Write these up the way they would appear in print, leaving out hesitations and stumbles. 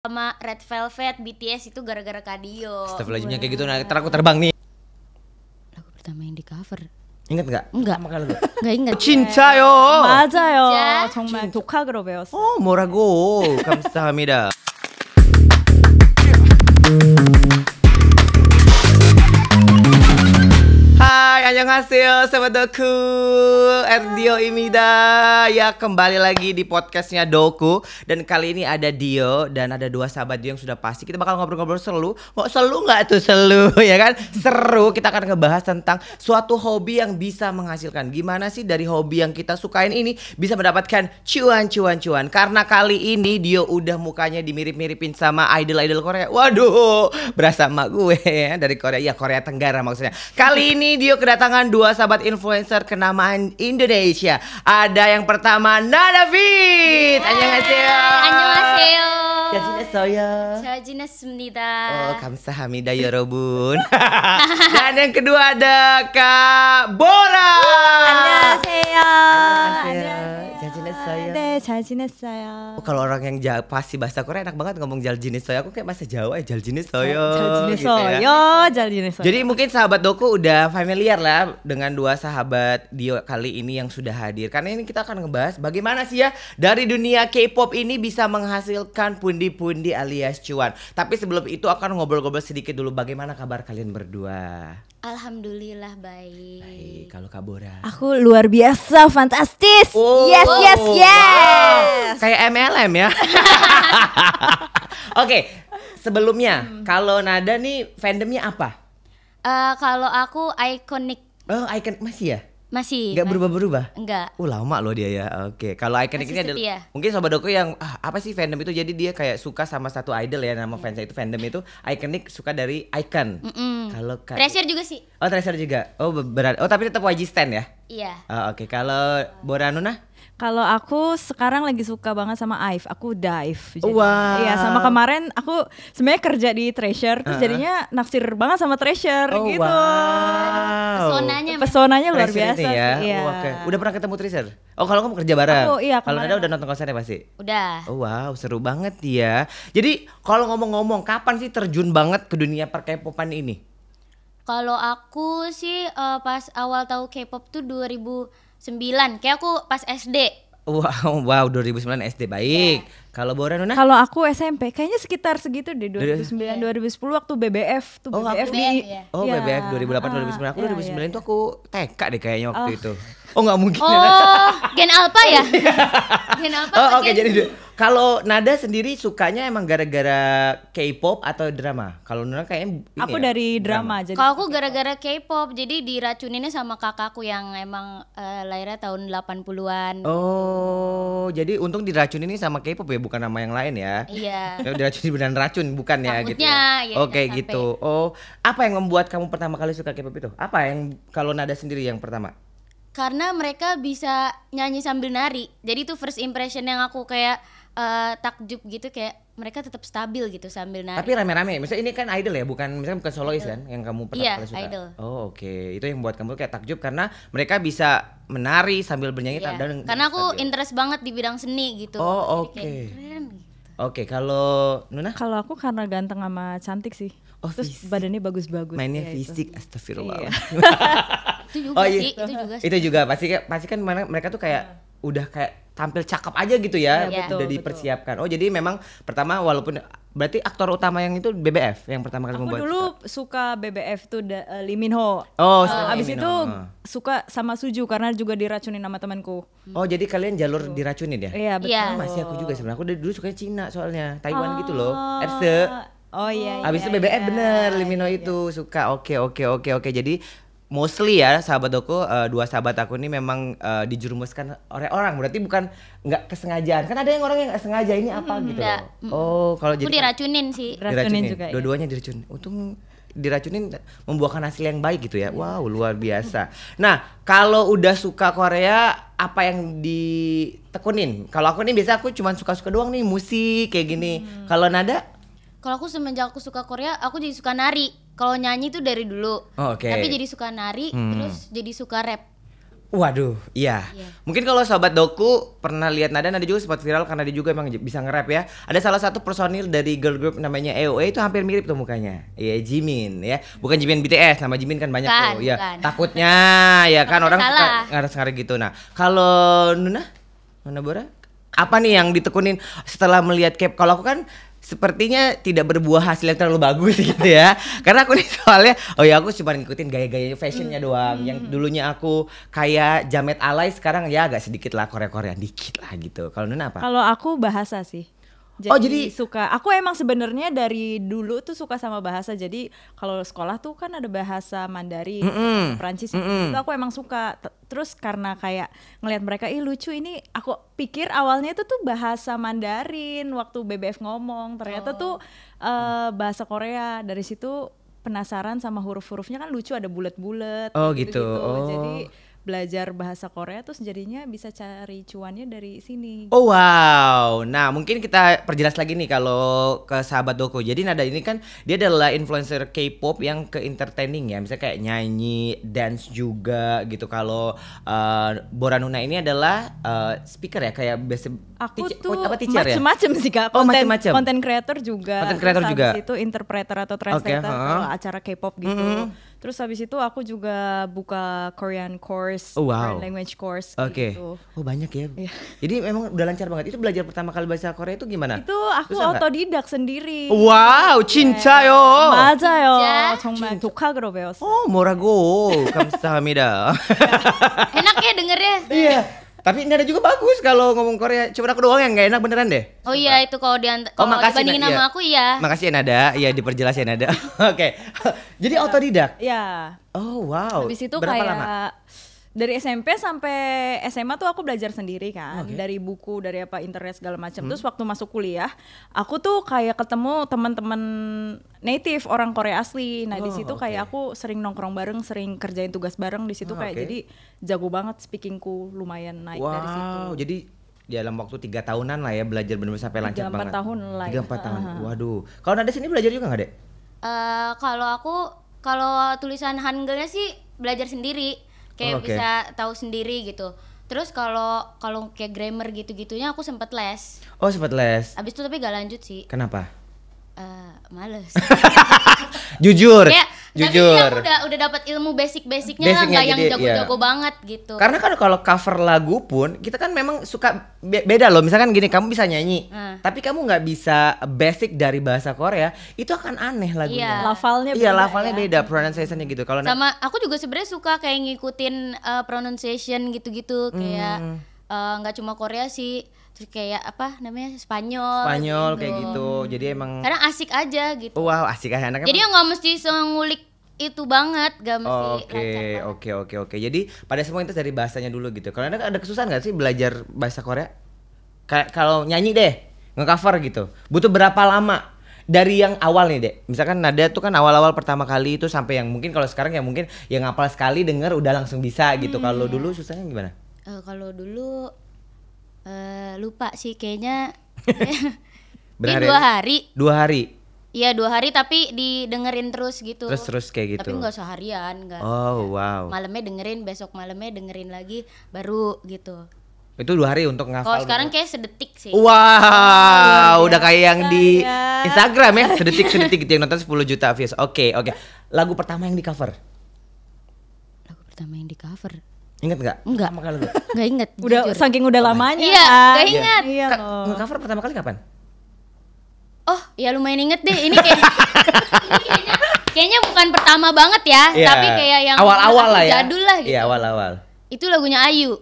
sama Red Velvet, BTS itu gara-gara Kadio. Astagfirullahaladzim, kayak gitu. Nah, ntar aku terbang nih. Lagu pertama yang di cover. Ingat nggak? Enggak. Pertama kali lu. Enggak ingat. 진짜요. 맞아요. 진짜? 정말 독학으로 배웠어요. 뭐라고? 감사합니다. Hai, annyeonghaseyo sobat Doku, Dio-imida. Ya, kembali lagi di podcastnya Doku. Dan kali ini ada Dio dan ada dua sahabat Dio yang sudah pasti. Kita bakal ngobrol-ngobrol seru. Kok seru nggak tuh seru, ya kan? Seru, kita akan ngebahas tentang suatu hobi yang bisa menghasilkan. Gimana sih dari hobi yang kita sukain ini bisa mendapatkan cuan. Karena kali ini Dio udah mukanya dimirip-miripin sama idol-idol Korea. Waduh, berasa emak gue ya, dari Korea. Ya, Korea Tenggara maksudnya. Kali ini Dio kedatangan dua sahabat influencer kenamaan Indonesia. Ada yang pertama Nada Fit. Annyeonghaseyo. Annyeonghaseyo. Jajinaseo. Jajinasumnida. Oh, 감사합니다 여러분. Dan yang kedua ada Kak Bora. 안녕하세요. Jajinaseo. 네, 잘 지냈어요. Oh, kalau orang yang pasti bahasa Korea enak banget ngomong jaljineseo. Aku kayak bahasa Jawa ya jaljineseo. 잘 gitu ya. 지냈어요. 잘 지냈어요. Jadi mungkin sahabat Doku udah familiar lah dengan dua sahabat Dio kali ini yang sudah hadir. Karena ini kita akan ngebahas bagaimana sih ya dari dunia K-pop ini bisa menghasilkan pundi-pundi alias cuan. Tapi sebelum itu akan ngobrol-ngobrol sedikit dulu, bagaimana kabar kalian berdua? Alhamdulillah baik. Baik, kalau Kak Bora. aku luar biasa, fantastis. Oh, yes. wow. Kayak MLM ya. Oke, sebelumnya kalau Nada nih fandomnya apa? Kalau aku ikonik Oh, Icon masih ya? masih. Nggak berubah-berubah? Enggak. Lama loh dia ya. Oke, kalau Iconic Masih ini setia. adalah mungkin sobat Doku yang apa sih fandom itu, jadi dia kayak suka sama satu idol ya, nama fansnya itu fandom itu Iconic, suka dari Icon. Kalau Treasure juga sih. Oh, Treasure juga. Oh, berat. Oh, tapi tetap YG Stan ya? Iya. Oh, oke. Kalau Bora Nuna? Kalau aku sekarang lagi suka banget sama IVE, aku dive. Wow. Iya, sama kemarin aku sebenarnya kerja di Treasure, terus jadinya naksir banget sama Treasure gitu. Wow. Pesonanya luar Treasure biasa ini ya. sih. Iya. Oh, oke. Udah pernah ketemu Treasure? Oh, kalau kamu kerja bareng. Aku, iya, Kalau kemarin Nada udah nonton konsernya pasti. Udah. Oh, wow, seru banget ya. Jadi kalau ngomong-ngomong, kapan sih terjun banget ke dunia per-K-popan ini? Kalau aku sih pas awal tahu K-pop tuh 2009. Kayak aku pas SD. Wow, 2009 SD, baik. Kalau Bora Nuna? Kalau aku SMP, kayaknya sekitar segitu deh, 2009 2010 waktu BBF tuh. Oh, BBF aku- di ya. Oh, iya. BBF 2008 2009. Aku Iya, 2009 iya. itu aku TK deh kayaknya waktu itu. Oh, nggak mungkin. Oh, Gen Alpha ya? Gen Alpha. Oh, apa oke, Gen- jadi kalau Nada sendiri sukanya emang gara-gara K-pop atau drama? Kalau Nuna kayaknya ini Aku ya, dari drama jadi. Kalau aku gara-gara K-pop, jadi diracuninnya sama kakakku yang emang lahirnya tahun 80-an. Oh, jadi untung diracun ini sama K-pop ya, bukan nama yang lain ya. Iya. Ya, diracun beneran racun, bukan ya gitu Takutnya, ya. ya, Oke, jangan gitu. Oh, apa yang membuat kamu pertama kali suka K-pop itu? Apa yang kalau Nada sendiri yang pertama? Karena mereka bisa nyanyi sambil nari. Jadi itu first impression yang aku kayak takjub gitu, kayak mereka tetap stabil gitu sambil nari. Tapi rame-rame. Misalnya ini kan idol ya, misalnya bukan solois kan yang kamu pertama Iya, kali suka. idol. Oh, oke. Itu yang membuat kamu kayak takjub karena mereka bisa menari sambil bernyanyi Iya. dan Karena aku stabil. interest banget di bidang seni gitu. Oh, Jadi kayak oke. keren gitu. Oke, kalau Nuna Kalau aku karena ganteng sama cantik sih. Oh, Terus fisik. badannya bagus-bagus. mainnya ya, itu. fisik, astagfirullah. Iya. Itu juga Oh, iya. sih, itu juga sih. Itu juga pasti kan mereka tuh kayak udah kayak tampil cakep aja gitu ya, Iya, udah betul, dipersiapkan. Oh, jadi memang pertama walaupun berarti aktor utama yang itu BBF yang pertama kali Aku membuat dulu suka BBF tuh Lee Min Ho. Oh, suka Abis Lee Min itu Ho. suka sama Suju karena juga diracunin sama temanku. Oh, jadi kalian jalur diracunin ya? Iya betul. Iya. Masih aku juga sebenarnya. Aku dari dulu sukanya Cina soalnya, Taiwan gitu loh. Oh. Erse. Oh iya. Abis itu iya, BBF iya. bener, Lee Min Ho itu suka. Oke. Jadi mostly ya sahabat Doku, dua sahabat aku ini memang dijerumuskan oleh orang. Berarti bukan nggak kesengajaan. Kan ada yang orang yang nggak sengaja ini apa gitu enggak. loh. Oh, kalau Aku jadi diracunin sih. Diracunin juga, ya. Dua-duanya diracunin. Untung diracunin membuahkan hasil yang baik gitu ya. Wow, luar biasa. Nah, kalau udah suka Korea, apa yang ditekunin? Kalau aku nih biasa aku cuma suka-suka doang nih, musik kayak gini. Kalau Nada? Kalau aku semenjak aku suka Korea, aku jadi suka nari. Kalau nyanyi tuh dari dulu. Oh, oke. Tapi jadi suka nari, terus jadi suka rap. Waduh, iya. Mungkin kalau sobat Doku pernah lihat Nada juga sempat viral karena dia juga emang bisa nge-rap ya. Ada salah satu personil dari girl group namanya AOA itu hampir mirip tuh mukanya. Iya, Jimin ya. Bukan Jimin BTS, nama Jimin kan banyak tuh. Ya, takutnya ya kan orang suka ngaras-ngaras gitu. Nah, kalau Nuna Bora, apa nih yang ditekunin setelah melihat K-pop? Kalau aku kan sepertinya tidak berbuah hasil yang terlalu bagus gitu ya. Karena aku nih soalnya aku cuma ngikutin gaya-gayanya fashionnya doang. Yang dulunya aku kayak jamet alay, sekarang ya agak sedikit lah Korea-Korea dikit lah gitu. Kalau Nuna apa? Kalau aku bahasa sih. Jadi suka. Aku emang sebenarnya dari dulu tuh suka sama bahasa. Jadi kalau sekolah tuh kan ada bahasa Mandarin, Prancis itu aku emang suka. Terus karena kayak ngelihat mereka lucu ini, aku pikir awalnya itu tuh bahasa Mandarin waktu BBF ngomong. Ternyata tuh bahasa Korea. Dari situ penasaran sama huruf-hurufnya kan lucu, ada bulat-bulat. Gitu. Jadi belajar bahasa Korea terus jadinya bisa cari cuannya dari sini. Oh wow, nah mungkin kita perjelas lagi nih kalau ke sahabat Doku. Jadi Nada ini kan dia adalah influencer K-pop yang ke entertaining ya, misalnya kayak nyanyi, dance juga gitu. Kalau Bora Nuna ini adalah speaker ya, kayak aku tuh macem-macem sih Kak. Konten creator juga. Konten creator juga. Habis itu interpreter atau translator kalau acara K-pop gitu. Terus habis itu aku juga buka Korean course, Korean language course gitu. Oh banyak ya. Jadi memang udah lancar banget. Itu belajar pertama kali bahasa Korea itu gimana? Itu aku otodidak sendiri. Wow, 진짜요? 맞아요. 정말 독학으로 배웠어요. 뭐라고? 감사합니다. Enak ya dengernya. Iya. Tapi Nada juga bagus kalau ngomong Korea. Cuma aku doang yang gak enak beneran deh. Oh iya, itu kalau dibandingin sama aku ya. Makasih ya Nada. Iya, diperjelas ya Nada. Oke. Jadi otodidak. Iya. Oh wow. Habis itu berapa kayak lama? Dari SMP sampai SMA tuh aku belajar sendiri kan. Dari buku, dari internet segala macam. Terus waktu masuk kuliah, aku tuh kayak ketemu teman-teman native orang Korea asli. Nah, di situ kayak aku sering nongkrong bareng, sering kerjain tugas bareng di situ kayak jadi jago banget speakingku, lumayan naik dari situ. Wow, jadi dalam waktu 3 tahunan lah ya belajar benar-benar sampai lancar banget. 3-4 tahun lah. 3-4 tahun. Waduh. Kalau Nada sini belajar juga enggak, Dek? Kalau tulisan Hangulnya sih belajar sendiri. Kayak bisa tahu sendiri gitu. Terus kalau kayak grammar gitu-gitunya aku sempet les. Oh, sempet les. Abis itu tapi gak lanjut sih. Kenapa? Males. Jujur. Tapi aku udah dapat ilmu basic-basicnya lah, nggak yang jago-jago banget gitu. Karena kan kalau cover lagu pun kita kan memang suka beda loh. Misalkan gini, kamu bisa nyanyi, tapi kamu nggak bisa basic dari bahasa Korea, itu akan aneh lagunya. Lafalnya beda. Iya, lafalnya beda, pronunciation-nya gitu. Kalau sama aku juga sebenarnya suka kayak ngikutin pronunciation gitu-gitu, kayak nggak cuma Korea sih. Terus kayak apa namanya Spanyol kayak gitu. Jadi emang karena asik aja gitu. Wow, asik aja anaknya. Jadi nggak mesti ngulik itu banget, gak mesti Oke. Jadi pada semua itu dari bahasanya dulu gitu. Kalau ada kesusahan nggak sih belajar bahasa Korea? Kayak kalau nyanyi deh, nge-cover gitu. Butuh berapa lama? Dari yang awal nih, Dek. Misalkan Nada tuh kan awal-awal pertama kali itu sampai yang mungkin kalau sekarang ya mungkin yang ngapal sekali denger udah langsung bisa gitu. Kalau dulu susahnya gimana? Kalau dulu lupa sih kayaknya. Berhari? 2 hari. 2 hari. Iya 2 hari tapi didengerin terus gitu. Terus kayak gitu. Tapi nggak seharian, nggak. Oh wow. Malamnya dengerin, besok malamnya dengerin lagi, baru gitu. Itu 2 hari untuk ngafal. Kalau sekarang kayak sedetik sih. Wow, udah kayak yang di Instagram ya, sedetik gitu yang nonton 10 juta views. Oke. Lagu pertama yang di cover? Lagu pertama yang di cover. Ingat nggak? Enggak. Nggak inget. Udah jujur. Saking udah lamanya. Iya, nggak ingat. Iya. Nge-cover pertama kali kapan? Oh, ya lumayan inget deh. Ini kayaknya bukan pertama banget ya, tapi kayak yang awal-awal lah ya. Jadul lah gitu. Iya, awal-awal. Itu lagunya Ayu.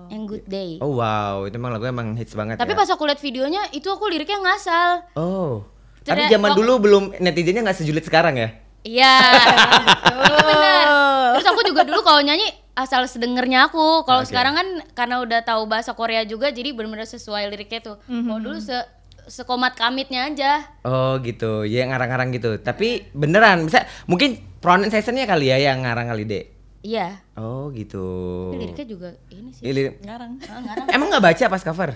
Yang Good Day. Oh wow, itu emang lagunya emang hits banget. Tapi pas aku lihat videonya, itu aku liriknya ngasal. Oh. Tapi zaman dulu belum netizennya nggak sejulit sekarang ya? Iya. Bener. Terus aku juga dulu kalau nyanyi asal sedengernya aku. Kalau sekarang kan karena udah tahu bahasa Korea juga, jadi benar-benar sesuai liriknya tuh. Kalau dulu sekomat kamitnya aja. Oh gitu, ya ngarang-ngarang gitu. Tapi beneran, mungkin pronunciation-nya kali ya yang ngarang kali, Dek. Iya. Oh gitu. Tapi liriknya juga ini sih. Ngarang. Emang nggak baca pas cover?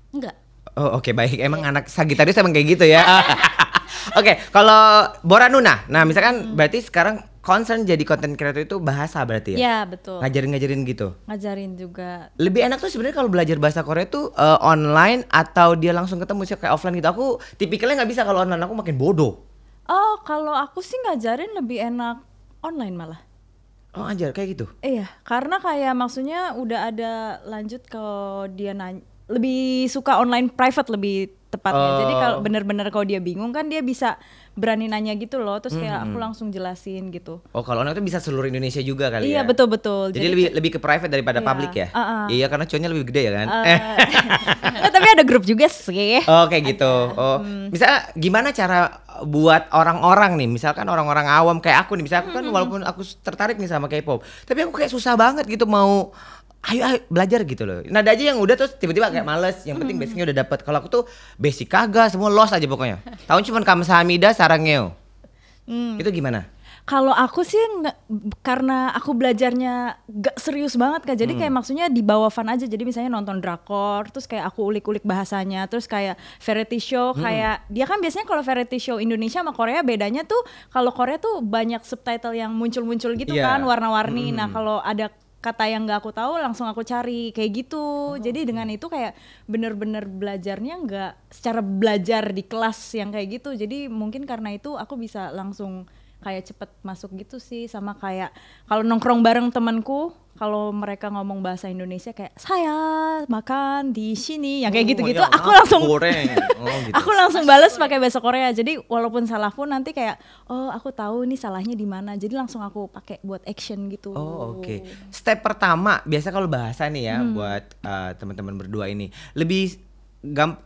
Enggak. Oh oke, baik. Emang anak Sagittarius emang kayak gitu ya. Oke, kalau Bora Nuna. Nah, misalkan berarti sekarang concern jadi content creator itu bahasa berarti ya? Iya, betul. Ngajarin gitu. Ngajarin juga. Lebih enak tuh sebenarnya kalau belajar bahasa Korea tuh online atau dia langsung ketemu sih kayak offline gitu. Aku tipikalnya nggak bisa kalau online, aku makin bodoh. Oh, kalau aku sih ngajarin lebih enak online malah. Oh, ajar kayak gitu. Iya, karena kayak maksudnya udah ada lanjut kalau dia nanya, lebih suka online private lebih tepatnya. Jadi kalau bener-bener kalau dia bingung kan dia bisa berani nanya gitu loh, terus kayak aku langsung jelasin gitu. Oh, kalau online itu bisa seluruh Indonesia juga kali Iya, ya? betul-betul. Jadi lebih ke private daripada Iya. public ya? Iya, karena cowoknya lebih gede ya kan? Nah, tapi ada grup juga sih. Oh, kayak gitu. Oh, misalnya gimana cara buat orang-orang nih, misalkan orang-orang awam kayak aku nih, misalnya aku kan walaupun aku tertarik nih sama K-pop, tapi aku kayak susah banget gitu mau ayo belajar gitu loh. Nah, ada aja yang udah terus tiba-tiba kayak males, yang penting basicnya udah dapet. Kalau aku tuh basic kagak, semua lost aja pokoknya. Tahun cuman kamsahamnida sarangeo. Itu gimana? Kalau aku sih karena aku belajarnya gak serius banget Kak. Jadi kayak maksudnya di bawah fun aja. Jadi misalnya nonton drakor, terus kayak aku ulik-ulik bahasanya, terus kayak variety show kayak dia kan biasanya kalau variety show Indonesia sama Korea bedanya tuh kalau Korea tuh banyak subtitle yang muncul-muncul gitu kan, warna-warni. Nah, kalau ada kata yang gak aku tahu langsung aku cari kayak gitu. Jadi dengan itu kayak bener-bener belajarnya gak secara belajar di kelas yang kayak gitu. Jadi mungkin karena itu aku bisa langsung kayak cepet masuk gitu sih. Sama kayak kalau nongkrong bareng temanku, kalau mereka ngomong bahasa Indonesia kayak saya makan di sini yang kayak gitu-gitu, aku langsung gitu. aku langsung balas pakai bahasa Korea. Jadi walaupun salah pun nanti kayak oh aku tahu nih salahnya di mana. Jadi langsung aku pakai buat action gitu. Oh, oke. Step pertama biasa kalau bahasa nih ya buat teman-teman berdua ini lebih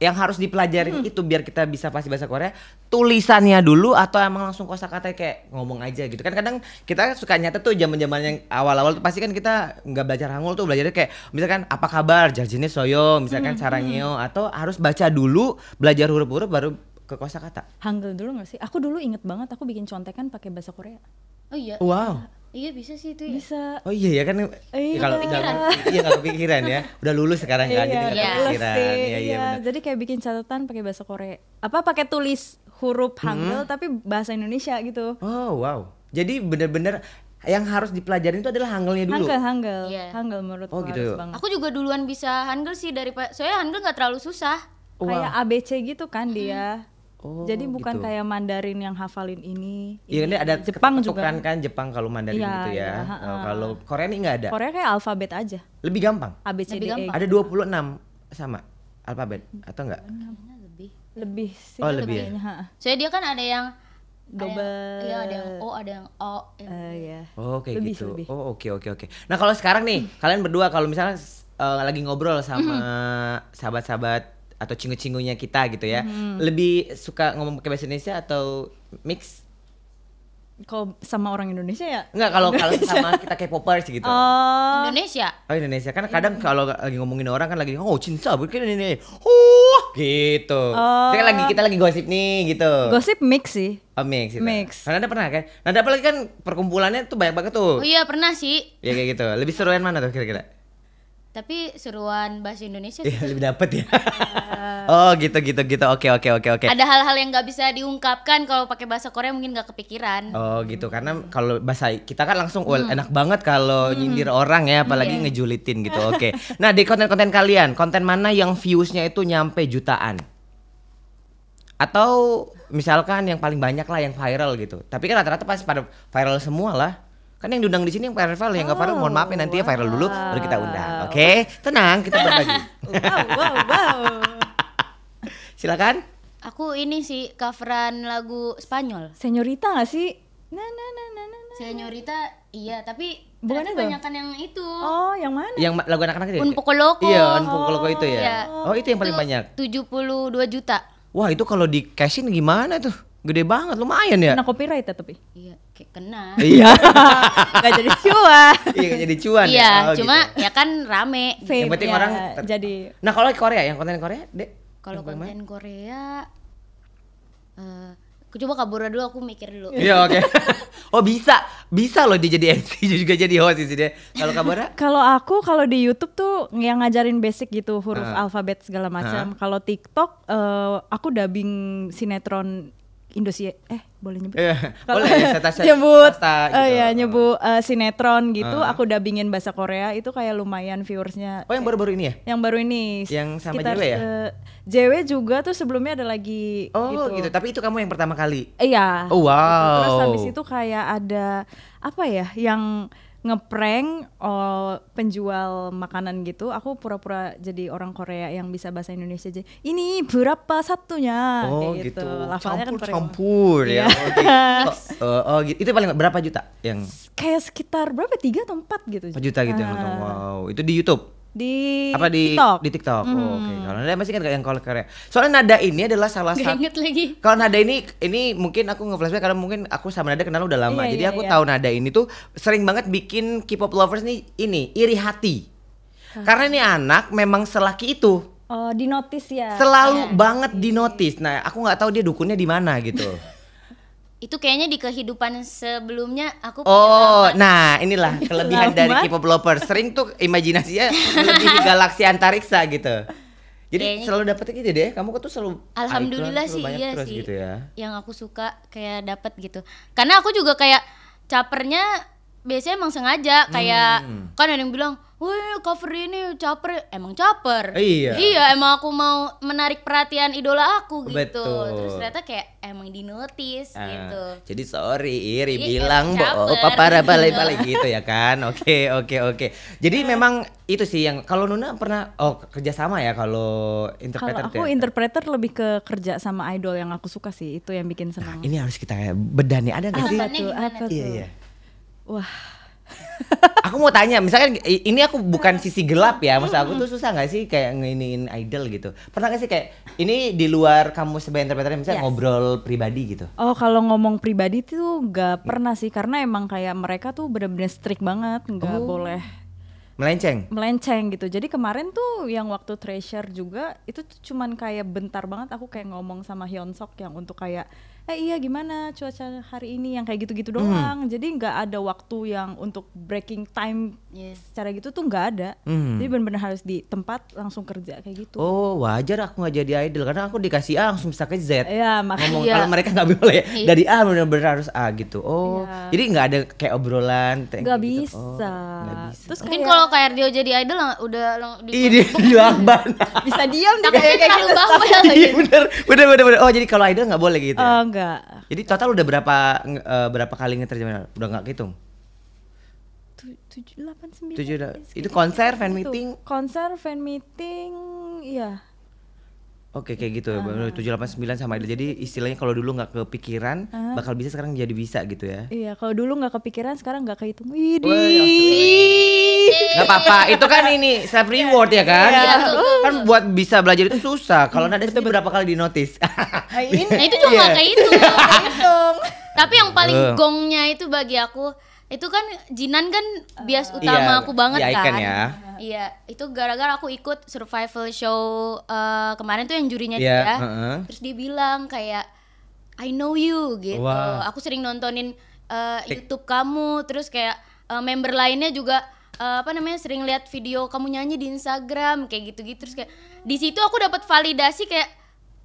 yang harus dipelajarin itu biar kita bisa pasti bahasa Korea, tulisannya dulu atau emang langsung kosakata kayak ngomong aja gitu kan. Kadang kita suka nyatet tuh zaman-zaman yang awal-awal tuh pasti kan kita nggak belajar Hangul tuh, belajarnya kayak misalkan apa kabar jarjine soyo, misalkan sarangeo, atau harus baca dulu belajar huruf-huruf baru ke kosakata. Hangul dulu nggak sih? Aku dulu inget banget aku bikin contekan pakai bahasa Korea. Oh iya. Wow. Iya bisa sih itu ya. Bisa. Oh iya ya kan, Iya. kalau nggak kepikiran ya, udah lulus sekarang kan, jadi nggak kepikiran. Iya, benar. Jadi kayak bikin catatan pakai bahasa Korea. Apa pakai tulis huruf Hangul tapi bahasa Indonesia gitu. Oh wow. Jadi bener-bener yang harus dipelajarin itu adalah Hangulnya dulu. Hangul. Iya. Hangul menurutku gitu. harus banget. Aku juga duluan bisa Hangul sih soalnya Hangul nggak terlalu susah. Kayak ABC gitu kan dia. Oh, jadi bukan gitu. kayak Mandarin yang hafalin ini. Iya, ini ada Jepang juga kan Jepang kalau Mandarin Iya, gitu ya. iya, Kalau Korea nih nggak ada. Korea kayak alfabet aja. Lebih gampang. A B C D E. Ada 26 sama alfabet atau enggak? Lebih sih. Oh, lebih ya? kayaknya, ha. Soalnya dia kan ada yang Double. Iya, ada yang O, ada yang O. Iya. Oh, kayak Lebih, gitu. lebih. Oh, oke. Nah, kalau sekarang nih, kalian berdua kalau misalnya lagi ngobrol sama sahabat-sahabat atau cinggu-cinggunya kita gitu ya, lebih suka ngomong pakai bahasa Indonesia atau mix? Kalau sama orang Indonesia ya? Enggak, kalau sama kita K-popers gitu. Indonesia. Oh, Indonesia kan kadang kalau lagi ngomongin orang kan lagi cinta bukan ini. Gitu. Kita lagi gosip nih gitu. Gosip mix sih. Oh, mix gitu. Mix. Nada pernah kan? Nada apalagi kan perkumpulannya tuh banyak banget tuh. Oh iya pernah sih. Ya kayak gitu. Lebih seruan mana tuh kira-kira? Tapi seruan bahasa Indonesia sih. Iya, lebih dapet ya. Oh, gitu. Oke. Ada hal-hal yang nggak bisa diungkapkan kalau pakai bahasa Korea mungkin nggak kepikiran. Oh, gitu. Karena kalau bahasa kita kan langsung enak banget kalau nyindir orang ya, apalagi ngejulitin gitu. Oke. Nah, di konten-konten kalian, konten mana yang views-nya itu nyampe jutaan? Atau misalkan yang paling banyak lah yang viral gitu. Tapi kan rata-rata pasti pada viral semua lah. Kan yang diundang di sini yang viral, yang nggak viral mohon maaf ya, nanti ya viral dulu baru kita undang. Oke, tenang, kita berbagi. Wow. Silakan. Aku ini sih coveran lagu Spanyol. Senyorita gak sih? Nah. Senyorita iya, tapi Bukan ternyata itu? banyakan yang itu. Oh, yang mana? Yang lagu anak-anak itu ya? Un Poco Loco. Iya, Un Poco Loco itu ya. Iya. Oh, itu yang paling banyak. 72 juta. Wah, itu kalau di cashin gimana tuh? Gede banget, lumayan ya. Kena copyright ya tapi? Iya, kayak kena. Iya. Gak jadi cuan. Iya, nggak jadi cuan Iya, ya. Oh, cuma gitu. ya kan rame. Yang penting orang jadi. Nah, kalau Korea, yang konten Korea, Dek. Kalau yang paling konten Korea aku coba kabur dulu, aku mikir dulu. Iya, oke. Oh, bisa loh dia jadi MC juga jadi host di sini. Kalau Kabara? Kalau di YouTube tuh yang ngajarin basic gitu huruf alfabet segala macam. Kalau TikTok aku dubbing sinetron Indosiar, boleh nyebut? Boleh stasiun nyebut swasta gitu. nyebut sinetron gitu, aku dubbingin bahasa Korea itu kayak lumayan viewersnya. Oh yang baru-baru ini ya? Yang baru ini. Yang sama sekitar, JW ya? JW juga tuh sebelumnya ada lagi. Oh gitu. Tapi itu kamu yang pertama kali? Iya. Oh wow. Gitu. Terus habis itu kayak ada apa ya yang ngeprank penjual makanan gitu. Aku pura-pura jadi orang Korea yang bisa bahasa Indonesia aja. Ini berapa satunya? Oh kayak gitu. Lafalnya kan Campur ya. Iya. Oh gitu. Itu paling berapa juta yang? Kayak sekitar berapa 3 atau 4 gitu. 4 juta gitu yang nonton. Wow. Itu di YouTube? Di apa di TikTok. Di TikTok. Oh, oke. Kalau Nada masih kan yang kalau Korea. Soalnya Nada ini adalah salah Gak satu. inget lagi. Kalau Nada ini mungkin aku nge-flashback karena mungkin aku sama Nada kenal udah lama. Iya, Jadi iya, aku iya. tahu Nada ini tuh sering banget bikin K-pop lovers nih ini iri hati. Karena ini anak memang selaki itu. Oh, di notice ya. Selalu banget di notice. Nah, aku nggak tahu dia dukunnya di mana gitu. Itu kayaknya di kehidupan sebelumnya aku punya Oh, harapan. nah inilah kelebihan dari Lama. K-pop lovers. Sering tuh imajinasinya melebihi galaksi antariksa gitu. Jadi Kayaknya- selalu dapetnya gitu deh. Kamu tuh selalu Alhamdulillah iklan, sih selalu banyak iya terus sih. gitu ya. Yang aku suka kayak dapet gitu. Karena aku juga kayak capernya biasanya emang sengaja kayak kan ada yang bilang, "Wih, cover ini caper." Emang caper. Iya. Iya, emang aku mau menarik perhatian idola aku gitu. Betul. Terus ternyata kayak emang di notice gitu. Jadi sorry Iri Iya, bilang caper. papara balik-balik gitu ya kan. Oke. Jadi memang itu sih yang kalau Nuna pernah kerja sama ya kalau interpreter. Kalau aku ya? interpreter lebih ke kerja sama idol yang aku suka sih, itu yang bikin senang. Ini harus kita bedah nih, ada nggak sih? Apa tuh? gimana Apa tuh? tuh? Iya. Wah, Aku mau tanya, misalkan ini aku bukan sisi gelap ya, maksud aku tuh susah nggak sih kayak ngeiniin idol gitu? Pernah nggak sih kayak ini di luar kamu sebagai interpreter misalnya Yes. ngobrol pribadi gitu? oh kalau ngomong pribadi tuh nggak pernah sih, karena emang kayak mereka tuh bener-bener strict banget, nggak boleh Melenceng? melenceng gitu. Jadi kemarin tuh yang waktu Treasure juga itu tuh cuman kayak bentar banget aku kayak ngomong sama Hyunsuk yang untuk kayak iya gimana cuaca hari ini yang kayak gitu-gitu doang. Jadi nggak ada waktu yang untuk breaking time Yes. secara gitu tuh nggak ada. Jadi bener-bener harus di tempat langsung kerja kayak gitu. Oh wajar aku nggak jadi idol karena aku dikasih A langsung bisa ke Z. Ya makanya Ngomong Iya. kalau mereka nggak boleh Iya. dari A benar-benar harus A gitu. Oh, Iya. jadi nggak ada kayak obrolan kayak nggak gitu. bisa. Oh, nggak bisa. Terus Mungkin kayak kalau kayak Dio jadi idol udah Ih dia jualan. bisa diam deh takutnya kayak terlalu gitu. bawel Iya gitu. bener. Oh jadi kalau idol nggak boleh gitu. Ya? Enggak. Jadi total udah berapa kali ngeterjemahin? Udah nggak hitung? 7, 8, 9 Itu konser, fan meeting? Konser, fan meeting, iya. Oke kayak gitu. 789 sama idol. Jadi istilahnya kalau dulu nggak kepikiran, bakal bisa sekarang jadi bisa gitu ya. Iya, kalau dulu nggak kepikiran, sekarang nggak kehitung. Wah, Widih. Nggak apa-apa, itu kan ini self reward ya kan? Iya. Kita kan buat bisa belajar itu susah. Kalau Nada sendiri berapa kali di notice? Nah itu juga nggak kayak itu. Tapi yang paling gongnya itu bagi aku itu kan Jinan kan bias utama Iya, aku banget iya, kan. Icon ya. Iya, itu gara-gara aku ikut survival show kemarin tuh yang jurinya Iya, dia. heeh. Terus dia bilang kayak I know you gitu. Wah. Aku sering nontonin YouTube kamu, terus kayak member lainnya juga sering lihat video kamu nyanyi di Instagram kayak gitu-gitu. Terus kayak di situ aku dapat validasi kayak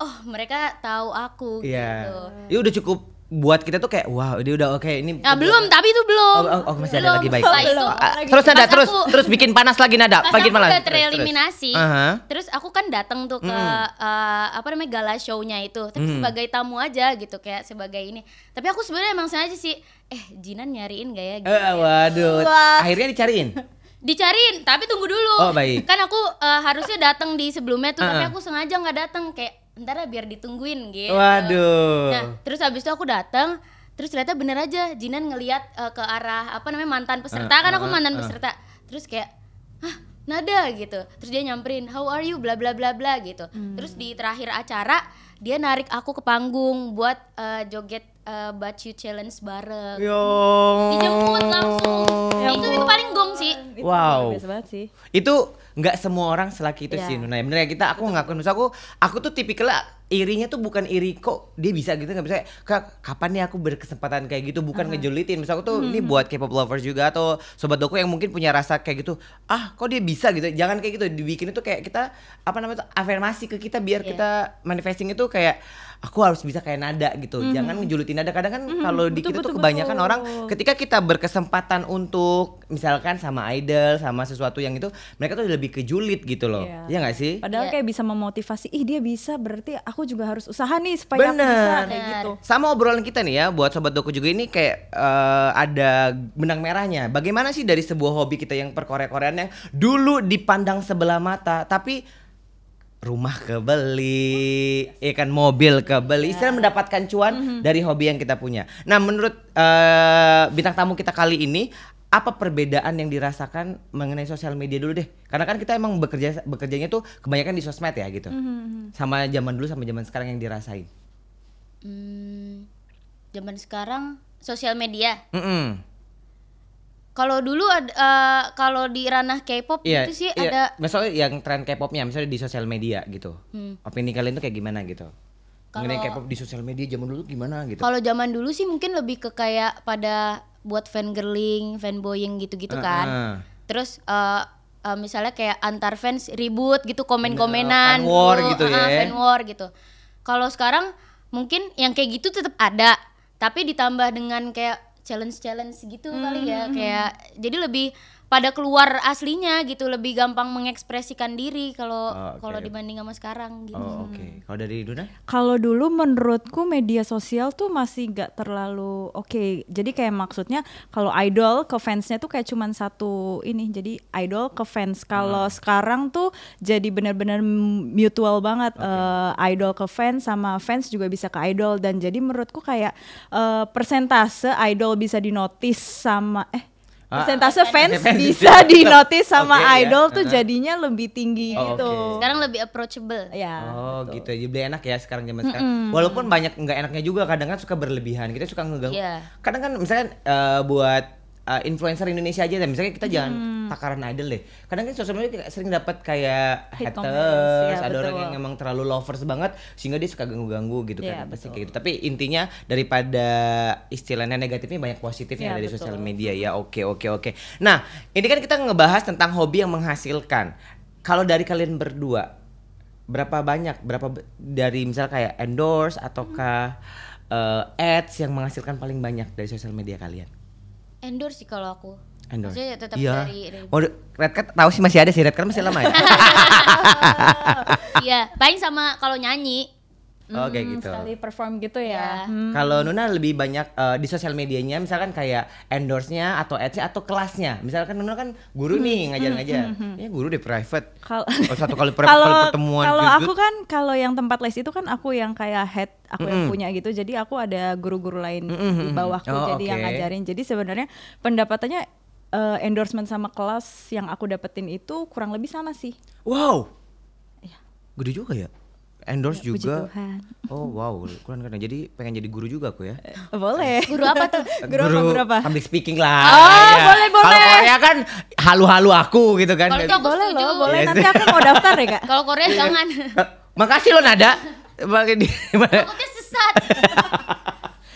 oh mereka tahu aku gitu. Iya. Ini udah cukup buat kita tuh kayak wow, dia udah oke ini. Nah, belum, tapi itu belum. Oh, masih ada lagi baik. Setelah itu, Terus Nada pas terus aku- terus bikin panas lagi Nada, pas bikin aku panas. udah Terus. tereliminasi, Aha. terus aku kan datang tuh ke gala show-nya itu, tapi sebagai tamu aja gitu, kayak sebagai ini. Tapi aku sebenarnya emang sengaja sih, Jinan nyariin gak ya? Gitu. Waduh. Akhirnya dicariin. Dicariin, tapi tunggu dulu. Oh, baik. Kan aku harusnya datang di sebelumnya tuh, tapi aku sengaja nggak datang, kayak ntar ya biar ditungguin gitu. Waduh. Nah, terus habis itu aku datang, terus ternyata bener aja Jinan ngelihat ke arah mantan peserta, kan aku mantan peserta. Terus kayak, "Hah, Nada," gitu. Terus dia nyamperin, "How are you?" bla bla bla bla gitu. Terus di terakhir acara dia narik aku ke panggung buat joget Bacu Challenge bareng. Yo. Dijemput langsung. Itu paling gong sih. Itu Wow. luar biasa banget sih. Itu nggak semua orang selaki itu Iya. sih Nuna. Bener ya aku ngakuin, maksud aku tuh tipikalnya irinya tuh bukan iri kok dia bisa gitu, nggak bisa kapan nih aku berkesempatan kayak gitu, bukan ngejulitin. Misal aku tuh ini buat K-pop lovers juga atau sobat doku yang mungkin punya rasa kayak gitu, kok dia bisa gitu, jangan kayak gitu, dibikin itu kayak kita apa namanya tuh afirmasi ke kita biar kita manifesting itu kayak aku harus bisa kayak Nada gitu. Jangan ngejulitin Nada. Kadang kan kalau di kita tuh kebanyakan orang ketika kita berkesempatan untuk misalkan sama idol, sama sesuatu yang itu, mereka tuh lebih ke julid gitu loh. Iya nggak sih? Padahal kayak bisa memotivasi, ih dia bisa berarti aku juga harus usaha nih supaya aku bisa kayak gitu. Sama obrolan kita nih ya buat sobat doku juga ini kayak ada benang merahnya. Bagaimana sih dari sebuah hobi kita yang per-Korea-Koreaan yang dulu dipandang sebelah mata, tapi rumah kebeli, kan mobil kebeli, istilah mendapatkan cuan dari hobi yang kita punya. Nah, menurut bintang tamu kita kali ini, apa perbedaan yang dirasakan mengenai sosial media dulu deh? Karena kan kita emang bekerjanya tuh kebanyakan di sosmed ya gitu. Sama zaman dulu sama zaman sekarang yang dirasain. Zaman sekarang sosial media. Kalau dulu kalau di ranah K-pop itu sih ada. Misalnya yang tren K-popnya misalnya di sosial media gitu. Opini kalian tuh kayak gimana gitu? Mengenai K-pop di sosial media zaman dulu gimana gitu? Kalau zaman dulu sih mungkin lebih ke kayak pada buat fangirling, fanboying gitu-gitu kan. Terus misalnya kayak antar fans ribut gitu, komen-komenan, fan war gitu ya. Fan war gitu. Kalau sekarang mungkin yang kayak gitu tetap ada, tapi ditambah dengan kayak challenge gitu kali ya, kayak jadi lebih pada keluar aslinya gitu, lebih gampang mengekspresikan diri kalau dibanding sama sekarang gitu. Kalau dari Duna? Kalau dulu menurutku media sosial tuh masih gak terlalu oke. Jadi kayak maksudnya kalau idol ke fansnya tuh kayak cuman satu ini. Jadi idol ke fans. Kalau sekarang tuh jadi benar-benar mutual banget. Idol ke fans sama fans juga bisa ke idol. Dan jadi menurutku kayak persentase idol bisa dinotis sama persentase fans bisa dinotis sama idol tuh jadinya lebih tinggi gitu. Sekarang lebih approachable. Gitu. Jadi enak ya sekarang zaman sekarang. Walaupun banyak nggak enaknya juga, kadang kan suka berlebihan. Kita suka ngeganggu. Kadang kan misalkan buat influencer Indonesia aja, misalnya kita jangan takaran idol deh. Kadang kan sosial media sering dapat kayak haters, ada orang yang emang terlalu lovers banget sehingga dia suka ganggu-ganggu gitu kan. Pasti kayak gitu. Tapi intinya daripada istilahnya negatifnya banyak positifnya dari sosial media ya. Oke. Nah, ini kan kita ngebahas tentang hobi yang menghasilkan. Kalau dari kalian berdua, berapa dari misal kayak endorse ataukah ads yang menghasilkan paling banyak dari sosial media kalian? Endorse sih kalau aku. Endorse. Maksudnya tetap dari Red Card tahu sih masih ada sih, Red Card masih lama ya. Iya, paling sama kalau nyanyi. Kayak gitu. Sekali perform gitu ya. Kalau Nuna lebih banyak di sosial medianya, misalkan kayak endorse-nya atau ads-nya atau kelasnya. Misalkan Nuna kan guru nih ngajar-ngajar. Ya guru deh private. Satu kali pertemuan. Kalau aku kan kalau yang tempat les itu kan aku yang kayak head, aku yang punya gitu. Jadi aku ada guru-guru lain di bawahku jadi yang ngajarin. Jadi sebenarnya pendapatannya endorsement sama kelas yang aku dapetin itu kurang lebih sama sih. Wow. Gede juga ya. Endorse juga. Oh wow, keren. Jadi pengen jadi guru juga aku ya. Boleh. Guru apa tuh? Guru apa? Public speaking lah. Boleh. Kalau Korea kan halu-halu aku gitu kan. Kalau itu aku boleh setuju. loh, boleh. Nanti aku mau daftar ya Kak. Kalau Korea jangan. Makasih lo Nada. Takutnya sesat.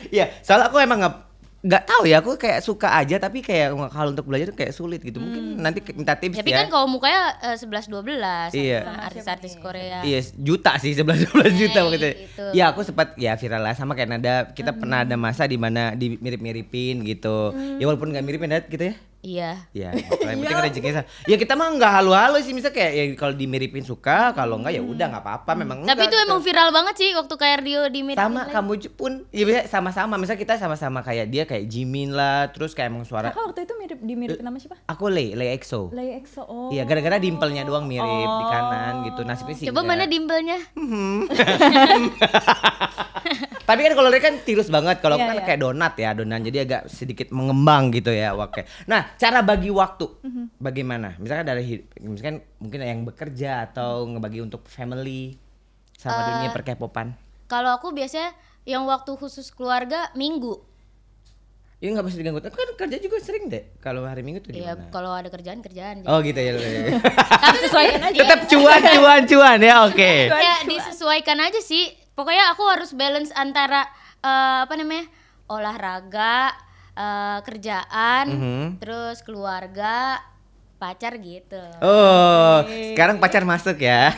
Iya, soalnya aku emang nggak tahu ya, aku kayak suka aja tapi kayak kalau untuk belajar tuh kayak sulit gitu. Mungkin nanti minta tips tapi ya. Tapi kan kalau mukanya 11-12 Iya. sama artis-artis Korea. Iya, juta sih, 11-12 juta gitu. Ya aku sempat ya viral lah sama kayak Nada. Kita pernah ada masa di mana dimirip-miripin gitu. Ya walaupun nggak miripin Nada gitu ya. Iya. Ya, yang penting rezekinya. Ya kita mah nggak halu-halu sih, misal kayak ya kalau dimiripin suka, kalau enggak ya udah nggak apa-apa, memang enggak. Tapi itu gitu. emang viral banget sih waktu kayak Rio dimiripin. Sama kamu pun, ya bisa sama-sama. Misal kita sama-sama kayak dia kayak Jimin lah, terus kayak emang suara. Kakak waktu itu dimiripin sama siapa? Aku Lay EXO. Lay EXO. Oh. Iya, gara-gara dimpelnya doang mirip di kanan gitu. Nasibnya sih. Coba mana dimpelnya? Tapi kan kalau dia kan tirus banget, kalau kan kayak donat ya, jadi agak sedikit mengembang gitu ya. Oke. Nah, cara bagi waktu bagaimana? Misalkan misalkan mungkin yang bekerja atau ngebagi untuk family sama dunia per-K-popan. Kalau aku biasanya yang waktu khusus keluarga Minggu. Ini nggak bisa diganggu. Kan kerja juga sering deh. Kalau hari Minggu tuh gimana? Iya, kalau ada kerjaan. Oh gitu ya. Tapi sesuaikan aja. Tetap cuan ya, oke. Ya disesuaikan aja sih. pokoknya aku harus balance antara olahraga, kerjaan, terus keluarga, pacar gitu. Oh, sekarang pacar masuk ya.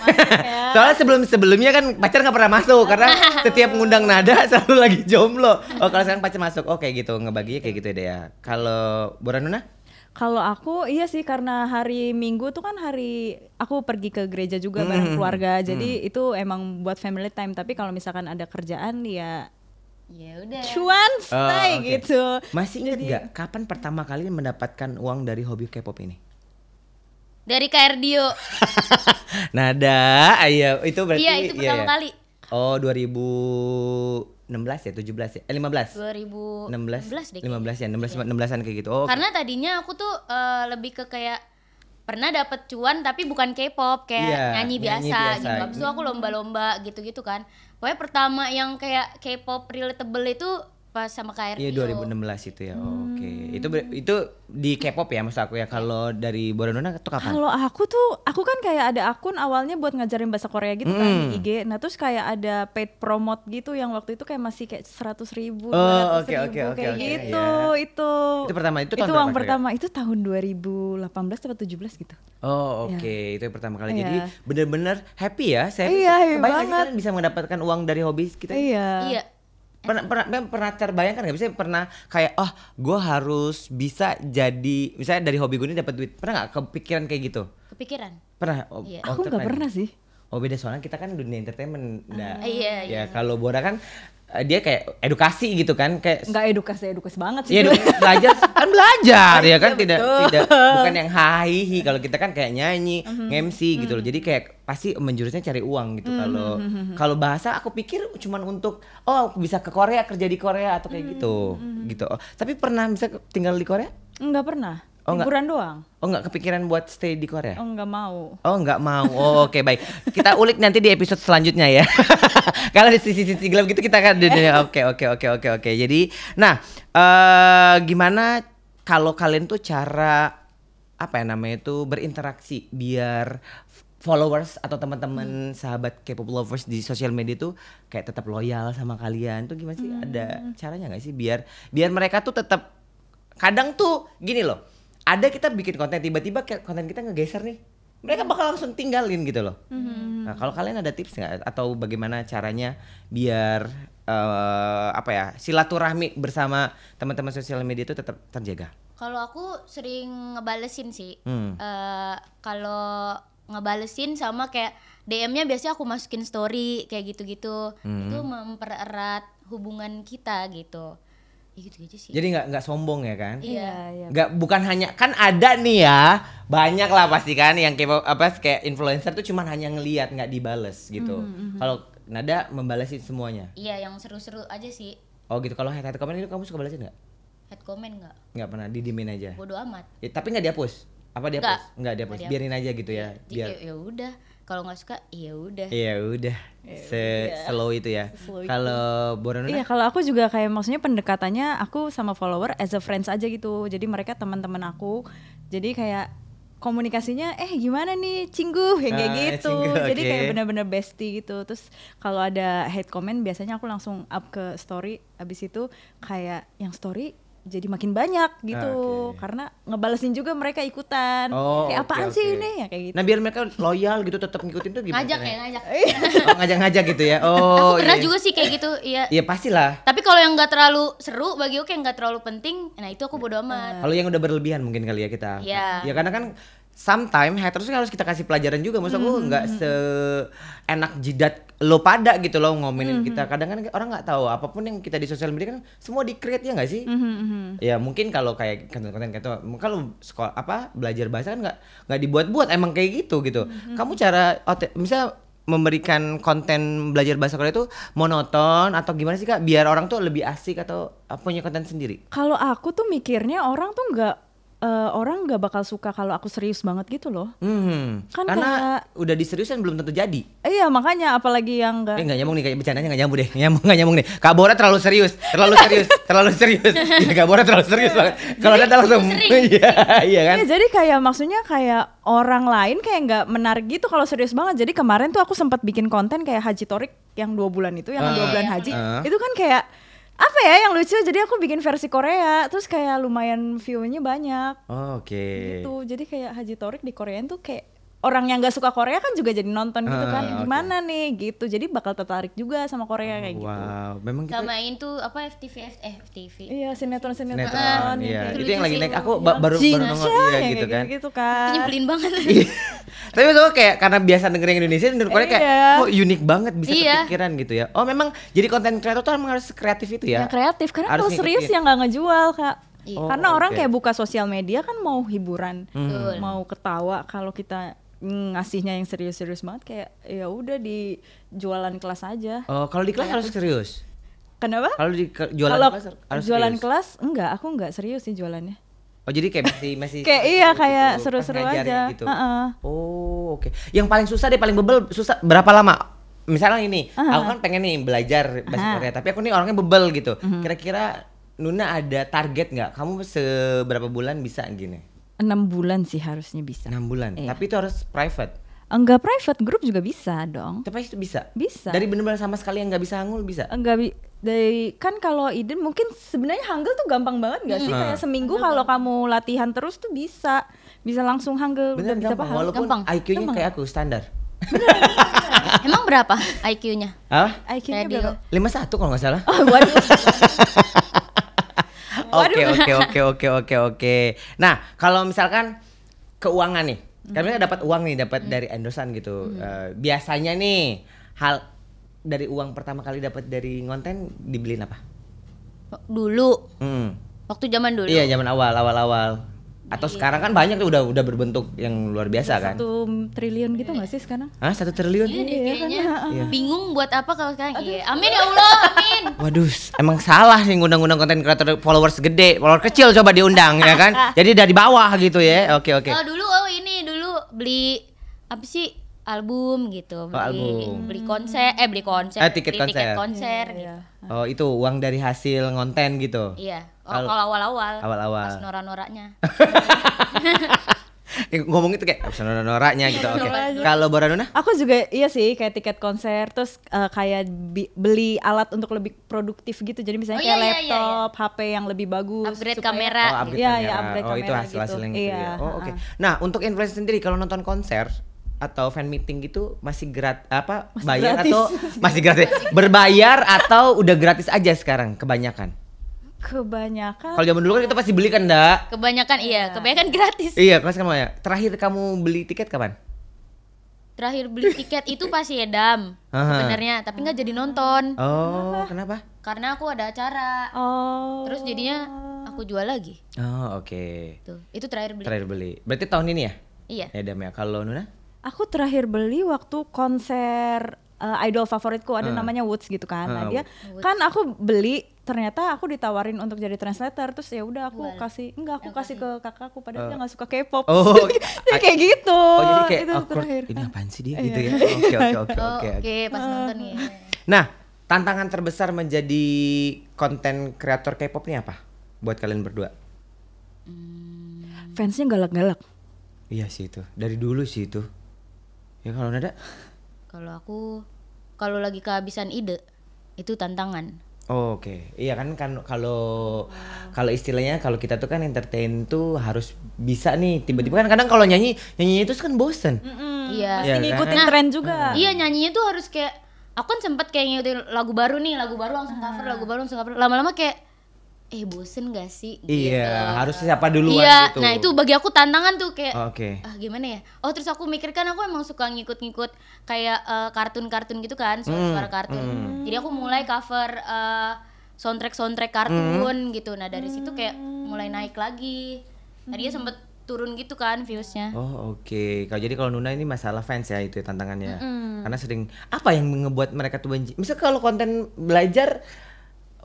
Soalnya sebelumnya kan pacar nggak pernah masuk karena setiap ngundang Nada selalu lagi jomblo. Oh, kalau sekarang pacar masuk, oh kayak gitu, ngebaginya kayak gitu deh ya. Kalau Boranuna? Kalau aku iya sih, karena hari Minggu tuh kan hari aku pergi ke gereja juga bareng keluarga. Jadi itu emang buat family time. Tapi kalau misalkan ada kerjaan ya udah. cuan stay okay. gitu. Masih ingat nggak kapan pertama kali mendapatkan uang dari hobi K-pop ini? Dari KRDio. Nada, ayo itu berarti. Iya, itu pertama kali. Oh, 2016 ya, 17 ya? 15. 2016 deh. 15 ya, 16-an kayak gitu. Oh. Karena tadinya aku tuh lebih ke kayak pernah dapet cuan tapi bukan K-pop, kayak nyanyi biasa gitu. Habis itu aku lomba-lomba gitu-gitu kan. Pokoknya pertama yang kayak K-pop relatable itu pas sama KRDO. Iya, 2016 itu ya. Oke. Itu di K-pop ya maksud aku ya. Kalau dari Boranuna itu kapan? Kalau aku kan kayak ada akun awalnya buat ngajarin bahasa Korea gitu kan di IG. Nah terus kayak ada paid promote gitu yang waktu itu kayak masih kayak 100.000, 200.000 kayak gitu. Yeah. Itu pertama itu tahun itu berapa? uang pertama itu tahun 2018 atau 17 gitu. Oh oke. Itu yang pertama kali. Iya. Jadi bener-bener happy ya. Saya happy kebayang banget. kalian bisa mendapatkan uang dari hobi kita. Iya. Pernah terbayangkan nggak? Misalnya pernah kayak gue harus bisa jadi, misalnya dari hobi gue ini dapat duit. Pernah nggak kepikiran kayak gitu? Kepikiran. Pernah? Aku nggak pernah sih. Oh beda, soalnya kita kan dunia entertainment. Iya. Ya kalau Bora kan dia kayak edukasi gitu kan, kayak nggak edukasi banget sih. Iya, belajar ya kan, tidak betul. bukan yang hahihi. Kalau kita kan kayak nyanyi, MC gitu loh. Jadi kayak pasti menjurusnya cari uang gitu. Kalau bahasa aku pikir cuman untuk bisa ke Korea, kerja di Korea atau kayak gitu. Tapi pernah bisa tinggal di Korea? Nggak pernah. Oh, liburan doang. Oh nggak kepikiran buat stay di Korea? Oh nggak mau. Oh nggak mau. Oh, oke baik. Kita ulik nanti di episode selanjutnya ya. Kalau di sisi-sisi gelap gitu kita kan. Oke. Jadi, nah gimana kalau kalian tuh cara berinteraksi biar followers atau teman-teman sahabat K-pop lovers di sosial media tuh kayak tetap loyal sama kalian tuh gimana sih? Ada caranya nggak sih biar mereka tuh tetap, kadang tuh gini loh. Ada kita bikin konten tiba-tiba konten kita ngegeser nih, mereka bakal langsung tinggalin gitu loh. Nah kalau kalian ada tips nggak atau bagaimana caranya biar silaturahmi bersama teman-teman sosial media itu tetap terjaga? Kalau aku sering ngebalesin sih. Kalau ngebalesin sama kayak DM-nya biasanya aku masukin story kayak gitu-gitu. Itu mempererat hubungan kita gitu. Ya gitu aja sih. Jadi nggak sombong ya kan? Iya. Bukan hanya, kan ada nih ya, banyak lah pasti kan yang kayak influencer tuh cuman hanya ngelihat nggak dibales gitu. Kalau Nada membalesin semuanya. Iya, yang seru-seru aja sih. Oh gitu. Kalau head comment itu kamu suka balesin nggak? Head comment nggak? Nggak pernah, didimin aja. Bodo amat. Ya, tapi nggak dihapus? Apa dihapus? Nggak dihapus. Biarin aja gitu ya. Biar ya udah. Kalau nggak suka, ya udah. Iya udah. Slow itu ya. Kalau Boranuna? Iya, kalau aku juga kayak maksudnya pendekatannya aku sama follower as a friends aja gitu. Jadi mereka teman-teman aku. Jadi kayak komunikasinya gimana nih Cinggu kayak gitu. Jadi kayak benar-benar bestie gitu. Terus kalau ada hate comment biasanya aku langsung up ke story. Abis itu kayak yang story jadi makin banyak gitu, karena ngebalesin juga mereka ikutan. Kayak apaan sih ini ya kayak gitu. Nah biar mereka loyal gitu tetap ngikutin tuh gimana? Ngajak. Ngajak gitu ya. Aku pernah juga sih kayak gitu. Iya. Iya pastilah. Tapi kalau yang nggak terlalu seru bagi aku, yang nggak terlalu penting, nah itu aku bodo amat. Kalau yang udah berlebihan mungkin kali ya kita. Iya. Ya karena kan sometimes haters kan harus kita kasih pelajaran juga. Maksud aku nggak seenak jidat lo pada gitu loh ngomongin kita. Kadang kan orang nggak tahu apapun yang kita di sosial media kan semua di create ya nggak sih? Ya mungkin kalau kayak konten-konten gitu, kalau sekolah belajar bahasa kan nggak dibuat-buat, emang kayak gitu. Kamu cara misalnya memberikan konten belajar bahasa Korea itu monoton atau gimana sih Kak? Biar orang tuh lebih asik atau punya konten sendiri? Kalau aku tuh mikirnya orang tuh orang nggak bakal suka kalau aku serius banget gitu loh. Kan karena udah diseriusin belum tentu jadi. Iya makanya apalagi yang nggak nyambung nih, kayak bercandanya nggak nyambung deh, nggak nyambung nih. Kak Bora terlalu serius. Ya, Kak Bora terlalu serius banget. Kalau Nada langsung iya kan. Ya, jadi kayak maksudnya kayak orang lain kayak nggak menarik gitu kalau serius banget. Jadi kemarin tuh aku sempat bikin konten kayak Haji Torik yang 2 bulan itu, yang 2 bulan haji. Itu kan kayak apa ya yang lucu, jadi aku bikin versi Korea terus kayak lumayan view-nya banyak. Oke. Gitu, jadi kayak Haji Torik di Korea tuh kayak orang yang gak suka Korea kan juga jadi nonton gitu kan, gimana nih gitu, jadi bakal tertarik juga sama Korea kayak gitu. Wow, memang kita samain tuh apa FTV. Iya, sinetron iya. Itu Itu yang lagi lucu naik, sih. aku baru nongol iya gitu kan. Gitu kan. Nyebelin banget. Tapi tuh kayak karena biasa denger yang Indonesia, menurut Korea kayak kok unik banget bisa kepikiran gitu ya. Oh memang jadi konten kreator tuh emang harus kreatif itu ya. Yang kreatif, karena Harus kalau serius ngikutin. ya nggak ngejual Kak. Karena orang oke. kayak buka sosial media kan mau hiburan, mau ketawa. Kalau kita ngasihnya yang serius-serius banget kayak ya udah di jualan kelas aja. Oh, kalau di kelas harus serius. Kenapa? Kalau di jualan Kalau kelas harus jualan serius. kelas enggak, aku enggak serius sih jualannya. Oh, jadi kayak masih Kayak seru iya gitu, kayak pas seru-seru ngajarin aja. gitu. Heeh. Oh, oke. Yang paling susah deh, paling bebel susah berapa lama? Misalnya ini, aku kan pengen nih belajar bahasa Korea, tapi aku nih orangnya bebel gitu. Kira-kira Nuna ada target nggak? Kamu seberapa bulan bisa gini? 6 bulan sih harusnya bisa. 6 bulan. Iya. Tapi itu harus private. Enggak private, grup juga bisa dong. Tapi itu bisa. Bisa. Dari bener-bener sama sekali yang nggak bisa Hangul bisa. Enggak dari kan kalau Iden mungkin sebenarnya Hangul tuh gampang banget nggak sih? Kayak seminggu kalau kamu latihan terus tuh bisa langsung Hangul, Bener udah bisa gampang. paham. Walaupun Gampang. IQ-nya Gampang. kayak aku standar. Emang berapa IQ-nya? Ah? IQ-nya Kayak berapa? 51 kalau nggak salah. Oh, waduh. Oke. Nah, kalau misalkan keuangan nih, kami dapat uang nih, dapat dari endorsan gitu. Biasanya nih hal dari uang pertama kali dapat dari konten dibeliin apa? Dulu, Hmm. waktu zaman dulu. Iya, zaman awal. Atau sekarang kan banyak tuh udah berbentuk yang luar biasa kan? 1 triliun gitu nggak sih sekarang? Hah, 1 triliun? Iya deh, kayaknya Iya. bingung buat apa kalau sekarang. Iya. Amin ya Allah, amin. Waduh, emang salah nih ngundang-ngundang konten kreator followers gede, follower kecil coba diundang ya kan? Jadi dari bawah gitu ya. Oke. Oh dulu, dulu beli apa sih? Album gitu, album. beli konser, Tiket beli konser. tiket konser Iya. gitu. Oh, itu uang dari hasil konten gitu. Iya. Al- Kalau awal-awal. Awal-awal. Pas norak-noraknya. Ngomong itu kayak abis noraknya gitu. Oke. Norak aja. Kalau Boranuna? Aku juga iya sih kayak tiket konser terus kayak beli alat untuk lebih produktif gitu. Jadi misalnya Oh, kayak iya, laptop, HP yang lebih bagus, Upgrade supaya- kamera. Oh, upgrade Iya, kamera. iya, upgrade Oh, itu kamera hasil-hasil gitu. yang gitu Iya, ya. Oh, oke. ha-ha. Nah, untuk influencer sendiri kalau nonton konser atau fan meeting gitu masih bayar gratis. atau masih gratis? Berbayar atau udah gratis aja sekarang kebanyakan? Kebanyakan Kalau zaman dulu kan kita pasti beli kan, Nda? Kebanyakan kebanyakan gratis. Iya, kelas kamu ya. Terakhir kamu beli tiket kapan? Terakhir beli tiket itu pas Yedam Aha. sebenarnya, tapi nggak jadi nonton Oh, kenapa? karena aku ada acara. Oh. Terus jadinya aku jual lagi. Oh, oke. Tuh, itu terakhir beli. Terakhir beli. Berarti tahun ini ya? Iya. Ya, Dam ya. Kalau Nuna? Aku terakhir beli waktu konser idol favoritku ada namanya Woods gitu kan. Nah, dia kan aku beli ternyata aku ditawarin untuk jadi translator terus ya udah aku kasih ke kakakku padahal dia nggak suka K-pop. Oh, Jadi kayak gitu. Oh, jadi kayak Itu awkward. terakhir. Ini apaan sih dia gitu ya? Oke. Oke, pas nonton ya. Nah, tantangan terbesar menjadi konten kreator K-pop ini apa? Buat kalian berdua? Fansnya galak-galak. Iya sih itu. Dari dulu sih itu. Ya kalau Nada? Kalau aku kalau lagi kehabisan ide itu tantangan. Oh, oke. Iya kan kalau istilahnya kalau kita tuh kan entertain tuh harus bisa nih. Tiba-tiba kan kadang kalau nyanyinya itu kan bosen. Iya. Iya, Pasti ngikutin Nah, tren juga. Iya, nyanyinya tuh harus kayak aku kan sempet kayak ngikutin lagu baru langsung cover, lama-lama kayak bosen gak sih? Iya, harus siapa duluan Iya, gitu. nah itu bagi aku tantangan tuh kayak Oke. gimana ya? Oh, terus aku mikir kan aku emang suka ngikut-ngikut kayak kartun-kartun gitu kan, suara-suara kartun. Jadi aku mulai cover soundtrack kartun gitu. Nah, dari situ kayak mulai naik lagi. Tadinya sempet turun gitu kan viewsnya. Oh, oke. Jadi kalau Nuna ini masalah fans ya itu tantangannya. Karena sering apa yang ngebuat mereka tuh benci? Misal kalau konten belajar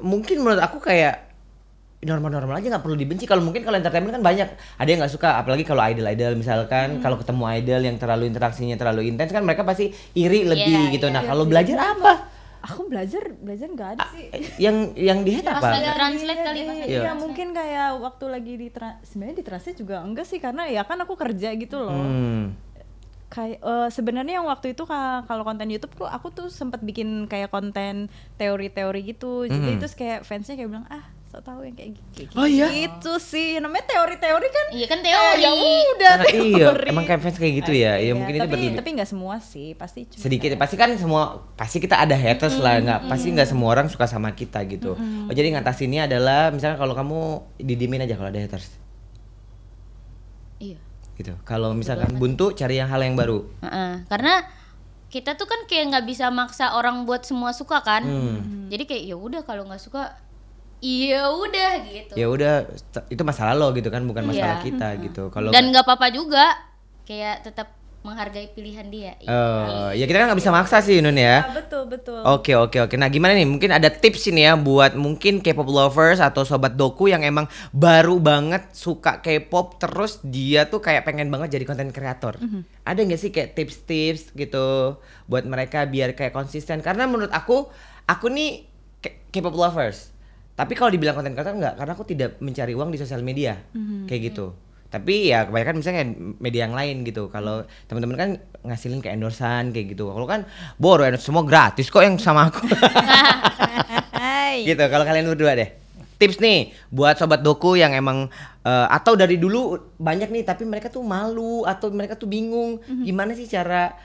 mungkin menurut aku kayak normal-normal aja, nggak perlu dibenci. Kalau mungkin kalau entertainment kan banyak, ada yang nggak suka, apalagi kalau idol misalkan, kalau ketemu idol yang terlalu interaksinya terlalu intens kan mereka pasti iri lebih gitu. Nah kalau belajar apa? Aku belajar nggak ada sih. Yang di apa? Translate kali Mas. Iya mungkin kayak waktu lagi sebenarnya di translate juga enggak sih, karena ya kan aku kerja gitu loh. Kayak sebenarnya yang waktu itu kalau konten YouTube tuh aku tuh sempat bikin kayak konten teori-teori gitu. Jadi terus kayak fansnya kayak bilang so tau yang kayak gitu. Oh iya? Itu sih namanya teori-teori kan. Iya kan teori. Ya udah teori. Emang kayak fans kayak gitu ya. Ya mungkin itu berlebih. Tapi nggak semua sih, pasti cuma sedikit. Pasti kan pasti kita ada haters lah, pasti nggak semua orang suka sama kita gitu. Oh jadi ngatasinnya adalah misalnya kalau kamu didiemin aja kalau ada haters. Iya. Gitu. Kalau misalkan buntu cari hal yang baru. Karena kita tuh kan kayak nggak bisa maksa orang buat semua suka kan. Jadi kayak ya udah kalau nggak suka iya udah gitu. Ya udah itu masalah lo gitu kan, bukan masalah kita gitu. Kalau dan nggak apa-apa juga, kayak tetap menghargai pilihan dia. Ya kita kan nggak bisa maksa sih Nun ya. Betul. Oke. Nah gimana nih? Mungkin ada tips ini ya buat mungkin K-pop lovers atau sobat doku yang emang baru banget suka K-pop, terus dia tuh kayak pengen banget jadi konten kreator. Ada nggak sih kayak tips-tips gitu buat mereka biar kayak konsisten? Karena menurut aku nih K-pop lovers. Tapi kalau dibilang konten kreator enggak, karena aku tidak mencari uang di sosial media kayak gitu. Tapi ya kebanyakan misalnya media yang lain gitu. Kalau teman-teman kan ngasilin kayak endorsan kayak gitu. Kalau kan semua gratis kok yang sama aku. Gitu. Kalau kalian berdua deh, tips nih buat sobat doku yang emang atau dari dulu banyak nih tapi mereka tuh malu atau mereka tuh bingung gimana sih cara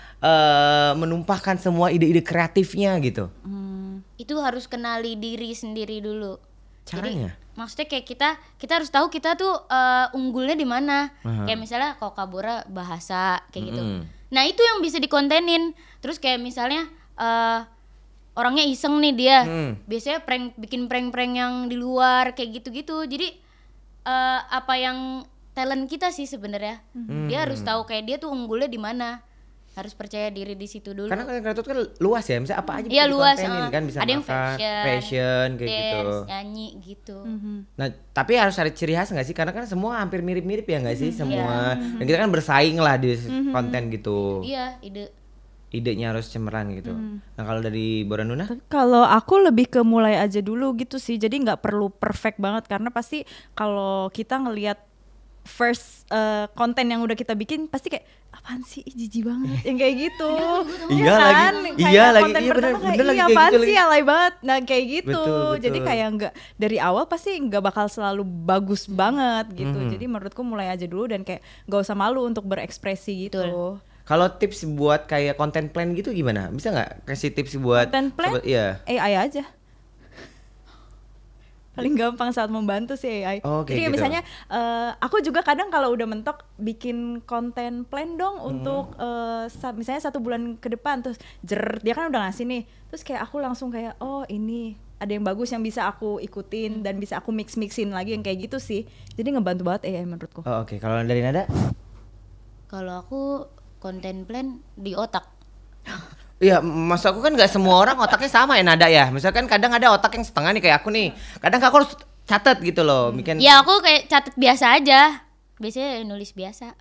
menumpahkan semua ide-ide kreatifnya gitu. Itu harus kenali diri sendiri dulu. Caranya? Jadi, maksudnya kayak kita harus tahu kita tuh unggulnya di mana. Kayak misalnya kalau Kabura bahasa kayak gitu. Nah, itu yang bisa dikontenin. Terus kayak misalnya orangnya iseng nih dia. Biasanya bikin prank-prank yang di luar kayak gitu-gitu. Jadi apa yang talent kita sih sebenarnya. Dia harus tahu kayak dia tuh unggulnya di mana. Harus percaya diri di situ dulu. Karena kreator kan luas ya, misalnya apa aja bisa luas, kan bisa ada yang fashion kayak dance, gitu, nyanyi gitu. Nah tapi harus ada ciri khas nggak sih? Karena kan semua hampir mirip-mirip ya nggak sih semua. Dan kita kan bersaing lah di konten gitu. Iya, idenya harus cemerlang gitu. Nah kalau dari Boranuna? Kalau aku lebih ke mulai aja dulu gitu sih. Jadi nggak perlu perfect banget, karena pasti kalau kita ngelihat first konten yang udah kita bikin pasti kayak apaan sih, jijik banget yang kayak gitu. Iya kan? lagi. Iya lagi. Konten Iya pertama bener kayak lagi apaan gitu sih, alay banget. Nah kayak gitu. Betul. Jadi kayak nggak dari awal pasti nggak bakal selalu bagus banget gitu. Jadi menurutku mulai aja dulu dan kayak nggak usah malu untuk berekspresi gitu. Kalau tips buat kayak konten plan gitu gimana? Bisa nggak kasih tips buat konten plan? Iya. AI aja. Paling gampang saat membantu sih AI. Jadi gitu. misalnya aku juga kadang kalau udah mentok bikin konten plan dong untuk misalnya 1 bulan ke depan, terus dia kan udah ngasih nih, terus kayak aku langsung kayak ini ada yang bagus yang bisa aku ikutin dan bisa aku mixin lagi yang kayak gitu sih. Jadi ngebantu banget AI menurutku. Oke. Kalau dari Nada? Kalau aku konten plan di otak. Iya, maksud aku kan nggak semua orang otaknya sama ya Nada ya. Misalkan kadang ada otak yang setengah nih kayak aku nih. Kadang aku harus catat gitu loh. Ya aku kayak catat biasa aja. Biasanya nulis biasa.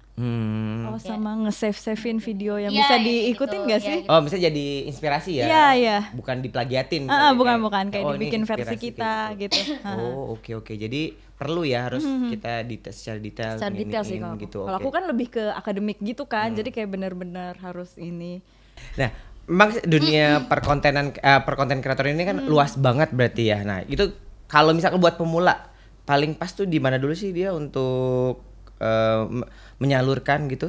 Sama nge-save-savein video yang bisa diikutin gitu, nggak sih? gitu. Oh, bisa jadi inspirasi ya? Iya. Bukan diplagiatin. Bukan kayak dibikin versi kita gitu. Oke. Jadi perlu ya harus kita secara detail. Secara detail sih kalau gitu. Kalau aku kan lebih ke akademik gitu kan. Jadi kayak benar-benar harus ini. Nah, memang dunia perkonten kreator ini kan luas banget berarti ya. Nah, itu kalau misalkan buat pemula paling pas tuh di mana dulu sih dia untuk menyalurkan gitu?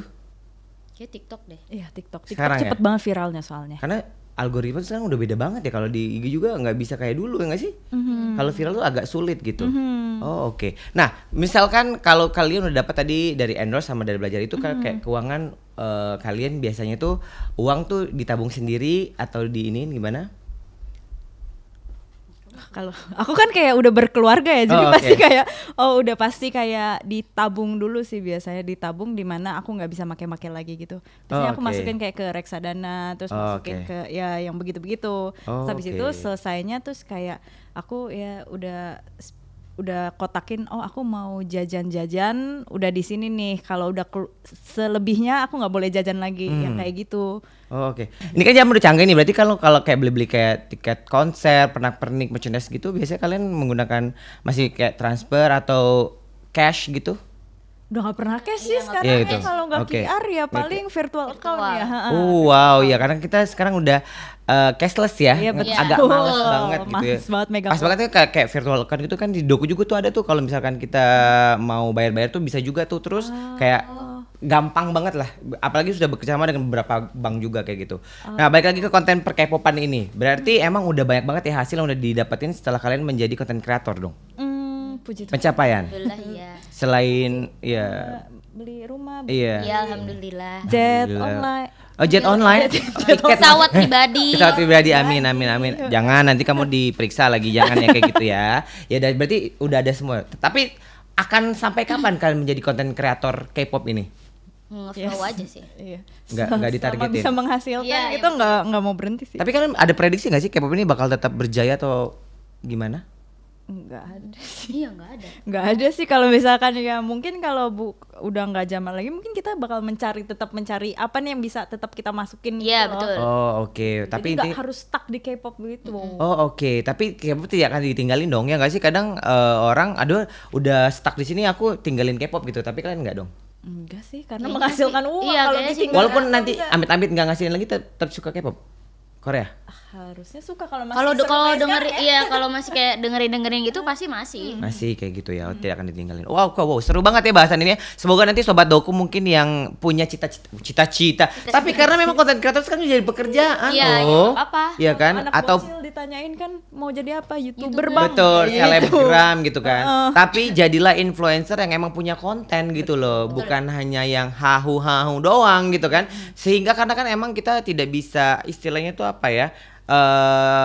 Kayak TikTok deh. Iya, TikTok Sekarang cepet banget viralnya soalnya. Karena algoritma sekarang udah beda banget ya. Kalau di IG juga nggak bisa kayak dulu ya nggak sih? Kalau viral tuh agak sulit gitu. Oke. Nah, misalkan kalau kalian udah dapat tadi dari endorse sama dari belajar itu kan kayak keuangan kalian biasanya tuh uang tuh ditabung sendiri atau diiniin gimana? Kalau aku kan kayak udah berkeluarga ya, jadi pasti kayak udah pasti kayak ditabung dulu sih, biasanya ditabung di mana aku nggak bisa make lagi gitu. Biasanya aku masukin kayak ke reksadana, terus masukin ke ya yang begitu-begitu. Terus habis itu selesainya terus kayak aku ya udah udah kotakin, oh aku mau jajan-jajan udah di sini nih. Kalau udah selebihnya aku nggak boleh jajan lagi, yang kayak gitu. Oh, oke. Ini kan zaman udah canggih nih. Berarti kalau kayak beli kayak tiket konser, pernak-pernik, merchandise gitu, biasanya kalian menggunakan masih kayak transfer atau cash gitu? Udah gak pernah cash sih sekarang Iya, gitu. kalau nggak Oke. QR ya paling virtual account ya. Oh wow, ya karena kita sekarang udah cashless ya, Iya, betul. agak males banget gitu ya. Males banget megang Pas banget tuh kayak virtual account gitu kan di Doku juga tuh ada tuh kalau misalkan kita mau bayar-bayar tuh bisa juga tuh terus kayak gampang banget lah. Apalagi sudah bekerjasama dengan beberapa bank juga kayak gitu. Nah balik lagi ke konten per K-popan ini, berarti emang udah banyak banget ya hasil yang udah didapetin setelah kalian menjadi konten kreator dong. Puji Tuhan. Pencapaian. Alhamdulillah ya. Selain ya. Beli rumah, Iya. Ya alhamdulillah. jet Alhamdulillah. online. Oh jet online, tiket Pesawat pribadi. pesawat pribadi, amin. Jangan nanti kamu diperiksa lagi, jangan ya kayak gitu ya. Ya berarti udah ada semua. Tapi akan sampai kapan kalian menjadi konten kreator K-pop ini? Nge-flow aja sih. Iya. Nggak Selama ditargetin. bisa menghasilkan Iya, itu nggak mau berhenti sih. Tapi kalian ada prediksi nggak sih K-pop ini bakal tetap berjaya atau gimana? Nggak ada sih. Iya nggak ada. Nggak ada sih kalau misalkan ya mungkin kalau udah nggak zaman lagi mungkin kita bakal tetap mencari apa nih yang bisa tetap kita masukin. Iya, gitu loh. betul. Oh oke. Tapi Jadi nggak harus stuck di K-pop gitu. Oh oke. Tapi K-pop tidak akan ditinggalin dong ya nggak sih? Kadang orang aduh udah stuck di sini aku tinggalin K-pop gitu. Tapi kalian nggak dong? Enggak sih karena Kayaknya menghasilkan sih. uang Iya, kalau kayaknya sih. ditinggal. Walaupun nanti amit-amit nggak ngasilin lagi tetap suka K-pop Korea. Harusnya suka kalau masih Kalau seru kalau kayak dengerin sekarang ya. iya kalau masih kayak dengerin gitu pasti masih. Masih kayak gitu ya, tidak akan ditinggalin. Wow, seru banget ya bahasan ini ya. Semoga nanti Sobat Doku mungkin yang punya cita-cita. Tapi karena memang konten kreator sekarang jadi pekerjaan Iya, ya, loh. nggak apa-apa. Iya kan? Anak Atau bocil ditanyain kan mau jadi apa YouTuber bang. betul, Gitu. selebgram gitu kan. Tapi jadilah influencer yang emang punya konten gitu loh, bukan hanya yang hahu-hahu doang gitu kan. Sehingga karena kan emang kita tidak bisa istilahnya itu apa ya?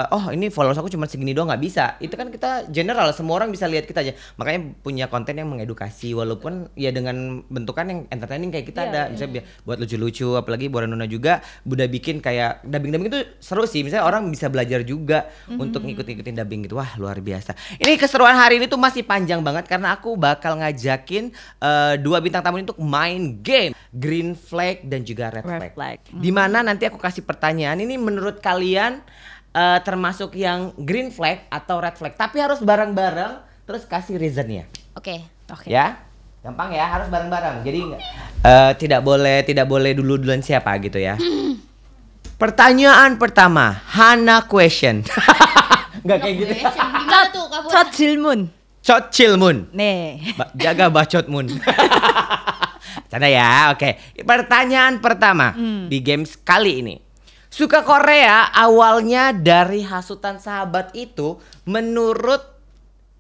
Oh ini followers aku cuma segini doang, nggak bisa. Itu kan kita general, semua orang bisa lihat kita aja. Makanya punya konten yang mengedukasi walaupun ya dengan bentukan yang entertaining kayak kita ada. Misalnya buat lucu-lucu, apalagi Bora Nuna juga udah bikin kayak dubbing itu seru sih. Misalnya orang bisa belajar juga untuk ngikut-ngikutin dubbing gitu. Wah luar biasa. Ini keseruan hari ini tuh masih panjang banget karena aku bakal ngajakin dua bintang tamu ini untuk main game Green Flag dan juga Red Flag. Dimana nanti aku kasih pertanyaan ini menurut kalian termasuk yang green flag atau red flag, tapi harus bareng-bareng terus kasih reasonnya. Oke. Ya, gampang ya, harus bareng-bareng. Jadi tidak boleh duluan siapa gitu ya. Pertanyaan pertama, Hana question. Nggak kayak gitu. Gimana tuh kamu? Cot Silmun. Cot Cilmun. Nih. Jaga bacotmun. Canda ya, oke. Pertanyaan pertama di games kali ini. Suka Korea awalnya dari hasutan sahabat itu menurut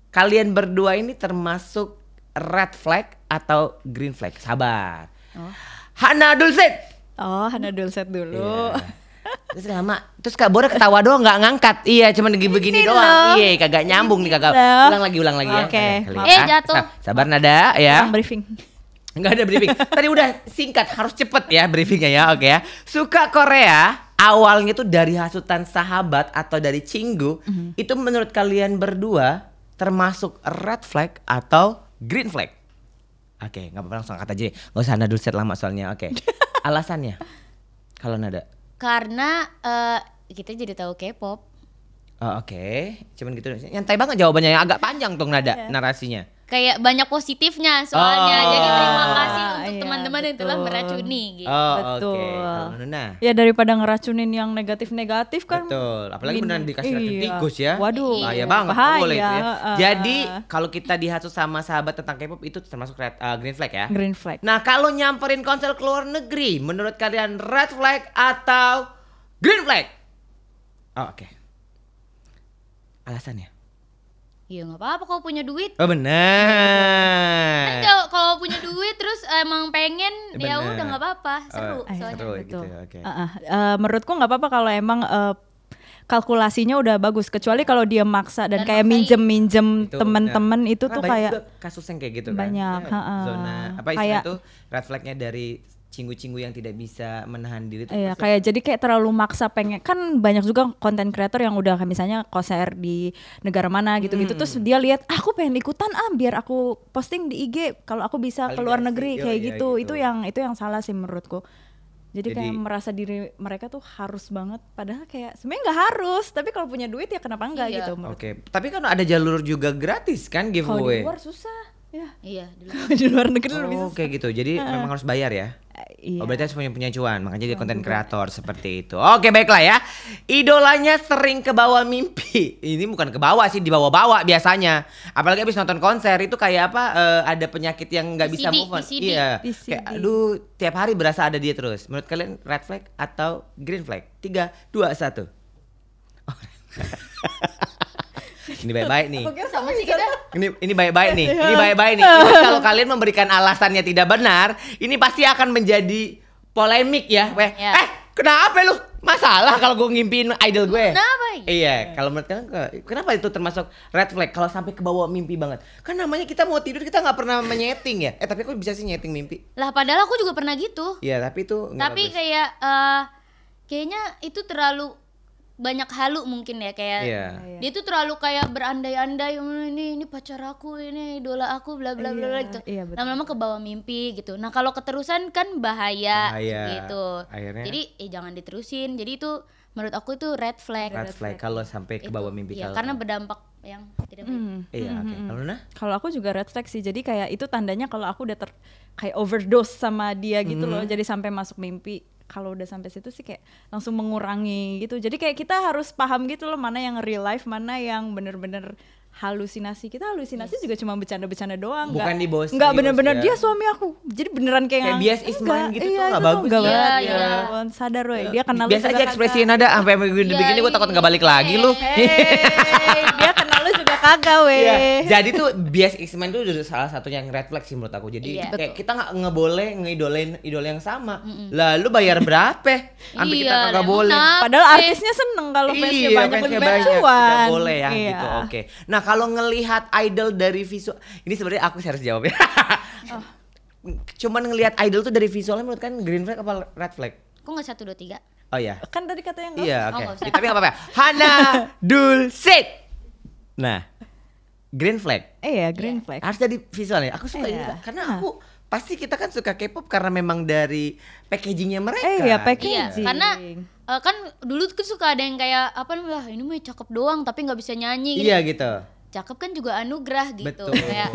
kalian berdua ini termasuk red flag atau green flag? Sabar. Hana Dulcet. Oh, Hana Dulcet dulu. Terus lama, terus Kak Bora ketawa doang nggak ngangkat. Iya, cuma begini doang. Iya, kagak nyambung nih kagak. Ulang lagi ya. Oke. Jatuh. Sabar Nada ya. Briefing. Enggak ada briefing. Tadi udah singkat, harus cepet ya briefingnya ya. Oke ya. Suka Korea awalnya tuh dari hasutan sahabat atau dari cinggu, itu menurut kalian berdua termasuk red flag atau green flag? Oke, nggak apa-apa langsung angkat aja. Nggak usah Nada set lama soalnya. Oke. Alasannya? Kalau Nada? Karena kita jadi tahu K-pop. Oh, oke. Cuman gitu. Nyantai banget jawabannya, yang agak panjang tuh Nada narasinya. Kayak banyak positifnya soalnya. Jadi terima kasih untuk iya, teman-teman yang telah meracuni gitu. Oh, Betul. oke. Kalau Nuna? Ya daripada ngeracunin yang negatif-negatif kan. Betul, apalagi beneran dikasih racun Iya. tikus ya. Waduh, bahaya banget bahaya. boleh itu ya. Jadi kalau kita dihasut sama sahabat tentang K-pop itu termasuk green flag ya. Green flag. Nah kalau nyamperin konser ke luar negeri, menurut kalian red flag atau green flag? Oh, oke. Alasannya? Iya nggak apa-apa kalau punya duit. Oh benar. Kan kalau punya duit terus emang pengen ya Bener. udah nggak apa-apa, seru soalnya. Seru gitu betul. ya, oke. Menurutku nggak apa-apa kalau emang kalkulasinya udah bagus, kecuali kalau dia maksa dan kayak maksain. minjem Itu, temen-temen ya. itu Karena tuh banyak kayak juga kasus yang kayak gitu banyak, kan. Ya, zona apa kayak- istilah tuh red flagnya dari cinggu-cinggu yang tidak bisa menahan diri itu. Iya, kayak jadi kayak terlalu maksa pengen, kan banyak juga konten creator yang udah kayak misalnya konser di negara mana gitu-gitu, terus dia lihat aku pengen ikutan biar aku posting di IG kalau aku bisa ke luar negeri kayak gitu. Itu yang salah sih menurutku. Jadi kayak merasa diri mereka tuh harus banget, padahal kayak sebenarnya nggak harus, tapi kalau punya duit ya kenapa enggak gitu. Oke, tapi kan ada jalur juga gratis kan giveaway. Kalau di luar susah. Ya. Iya, di luar negeri lebih susah. Kayak gitu. Jadi memang harus bayar ya. Iya. Oh, berarti harus punya cuan, makanya jadi konten kreator seperti itu. Oke, baiklah ya. Idolanya sering ke bawah mimpi. Ini bukan ke bawah sih, dibawa-bawa biasanya. Apalagi habis nonton konser itu kayak apa? Ada penyakit yang nggak bisa move on. Iya. Kayak aduh, tiap hari berasa ada dia terus. Menurut kalian red flag atau green flag? 3, 2, 1. Ini baik-baik nih. sama sih kita. Ini baik-baik nih. Ini baik-baik nih. Ini kalau kalian memberikan alasannya tidak benar, ini pasti akan menjadi polemik ya. Kenapa lu? Masalah kalau gue ngimpiin idol gue. Kenapa? Iya, kalau menurut kalian kenapa itu termasuk red flag kalau sampai ke bawah mimpi banget? Kan namanya kita mau tidur kita nggak pernah menyeting ya. Tapi kok bisa sih nyeting mimpi? Lah padahal aku juga pernah gitu. Iya, tapi itu Tapi kayak kayaknya itu terlalu banyak halu mungkin ya, kayak dia tuh terlalu kayak berandai-andai, ini pacar aku, ini idola aku, bla bla bla gitu. Lama-lama ke bawah mimpi gitu. Nah kalau keterusan kan bahaya gitu. Akhirnya, jadi jangan diterusin. Jadi itu menurut aku itu red flag. Red flag kalau sampai ke bawah mimpi. Iya, karena berdampak yang tidak baik. Iya, oke. Kalau Luna? Kalau aku juga red flag sih. Jadi kayak itu tandanya kalau aku udah kayak overdose sama dia gitu loh. Jadi sampai masuk mimpi. Kalau udah sampai situ sih kayak langsung mengurangi gitu. Jadi kayak kita harus paham gitu loh, mana yang real life, mana yang bener-bener halusinasi. Kita halusinasi juga cuma bercanda-bercanda doang. Bukan di bos. Enggak bener-bener dia suami aku. Jadi beneran kayak bias is mine gitu tuh gak bagus. Iya. Sadar woy, dia kenal lu. Biasa aja ekspresiin ada sampai begini gue takut gak balik lagi lu. Dia kenal lu juga kagak weh. Jadi tuh bias is mine tuh udah salah satu yang red flag sih menurut aku. Jadi kayak kita gak ngeboleh ngeidolain idola yang sama. Lalu bayar berapa? Sampai kita gak boleh. Padahal artisnya seneng kalau fansnya banyak lebih banyak cuan. Gak boleh ya gitu. Oke. Nah kalau ngelihat idol dari visual, ini sebenarnya aku harus jawab ya. Cuman ngelihat idol tuh dari visualnya menurut kan green flag apa red flag? Kok nggak 1, 2, 3? Oh iya. Kan tadi katanya enggak. Iya oke. Tapi nggak apa-apa. Hana Dulcet. Nah, green flag. Iya green flag. Harus jadi visualnya. Aku suka ini karena aku pasti kita kan suka K-pop karena memang dari packagingnya mereka. Iya packaging. Karena kan dulu tuh suka ada yang kayak apa namanya, ini mah cakep doang tapi nggak bisa nyanyi. Iya gitu. Cakep kan juga anugerah gitu. Betul. Kayak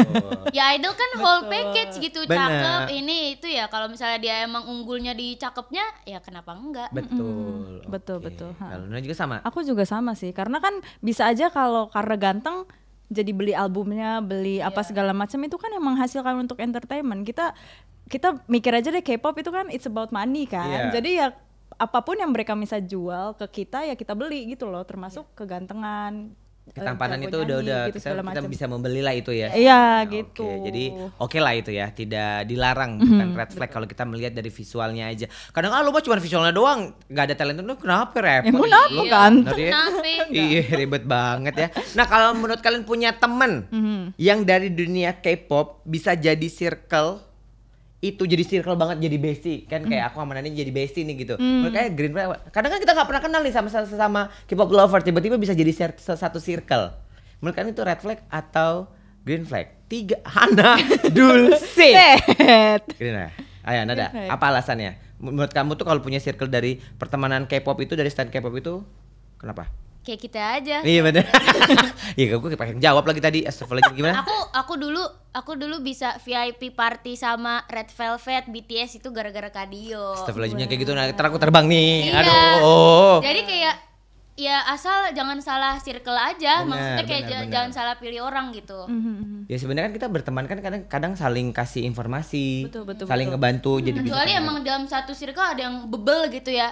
ya idol kan whole package gitu. Cakep ini itu ya, kalau misalnya dia emang unggulnya di cakepnya ya kenapa enggak. Betul. Betul. Kalau Luna juga sama. Aku juga sama sih, karena kan bisa aja kalau karena ganteng jadi beli albumnya, beli apa segala macam, itu kan emang menghasilkan untuk entertainment. Kita mikir aja deh, K-pop itu kan it's about money kan. Jadi ya apapun yang mereka bisa jual ke kita ya kita beli gitu loh, termasuk kegantengan. Ketampanan itu udah gitu, kita bisa membeli lah itu ya. Iya gitu. Jadi oke lah itu ya, tidak dilarang, bukan red flag kalau kita melihat dari visualnya aja. Kadang lu mah cuma visualnya doang, nggak ada talent lu kenapa repot? Kenapa ganteng? Iya ribet banget ya. Nah kalau menurut kalian punya temen yang dari dunia K-pop bisa jadi circle, itu jadi circle banget, jadi bestie kan, kayak aku sama Nani jadi bestie nih gitu. Menurut kalian green flag? Kadang kan kita nggak pernah kenal nih sama K-pop lover, tiba-tiba bisa jadi satu circle. Menurut kalian itu red flag atau green flag? 3, Hana Dulcet. Green flag. Ayo Nada, apa alasannya? Menurut kamu tuh kalau punya circle dari pertemanan K-pop itu, dari stan K-pop itu, kenapa? Kayak kita aja. Iya bener. Iya gue pengen jawab lagi tadi. Astagfirullah, gimana? Aku dulu bisa VIP party sama Red Velvet, BTS itu gara-gara Kadio. Astagfirullahaladzim kayak gitu, nah ntar aku terbang nih. Iya. Aduh. Jadi kayak ya asal jangan salah circle aja, maksudnya kayak jangan salah pilih orang gitu. Ya sebenarnya kan kita berteman kan kadang saling kasih informasi, betul, saling ngebantu, jadi bisa. Kecuali emang dalam satu circle ada yang bebel gitu ya.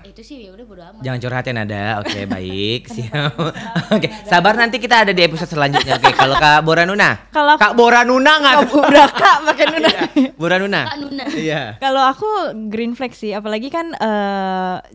Itu sih ya udah bodo amat. Jangan curhatin ada, oke baik, siap. Oke, sabar nanti kita ada di episode selanjutnya. Oke, kalau Kak Boranuna, Kak Boranuna nggak? Udah Kak pakai Nuna. Boranuna. Kak Nuna. Iya. Kalau aku green flag sih, apalagi kan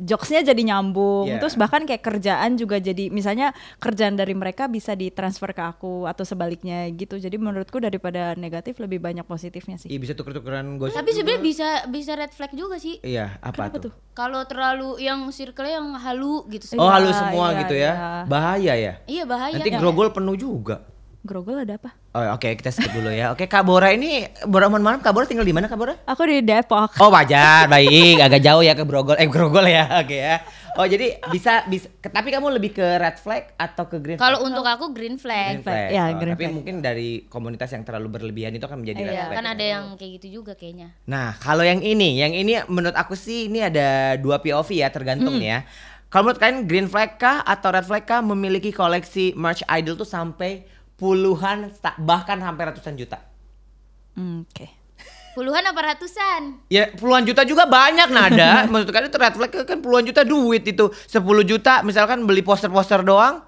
jokesnya jadi nyambung, terus bahkan kayak kerjaan juga jadi misalnya kerjaan dari mereka bisa ditransfer ke aku atau sebaliknya gitu. Jadi menurutku daripada negatif lebih banyak positifnya sih. Iya bisa tuker-tukeran gosip. Tapi sebenarnya bisa red flag juga sih. Iya, apa tuh? Kalau terlalu yang circle-nya yang halu gitu. Oh, halu semua iya, gitu ya. iya. Bahaya ya. Iya bahaya. Nanti grogol penuh juga. Grogol ada apa? Oh, oke, kita skip dulu ya. Oke, Kak Bora ini, mohon maaf, Kak Bora tinggal di mana, Kak Bora? Aku di Depok. Oh, wajar, baik, agak jauh ya ke grogol ya, oke ya. Oh, jadi bisa, tapi kamu lebih ke red flag atau ke green flag? Kalau untuk aku green flag. Green flag. Ya, Oh, green tapi flag. mungkin dari komunitas yang terlalu berlebihan itu akan menjadi red Iya, flag. kan ada yang kayak gitu juga kayaknya. Nah, kalau yang ini menurut aku sih ini ada 2 POV ya, tergantung nih ya. Kalau menurut kalian green flag kah atau red flag kah memiliki koleksi merch idol tuh sampai puluhan bahkan sampai ratusan juta? Oke. Puluhan apa ratusan? Ya puluhan juta juga banyak Nada. Maksud kalian itu red flag kan puluhan juta duit itu. 10 juta misalkan beli poster-poster doang.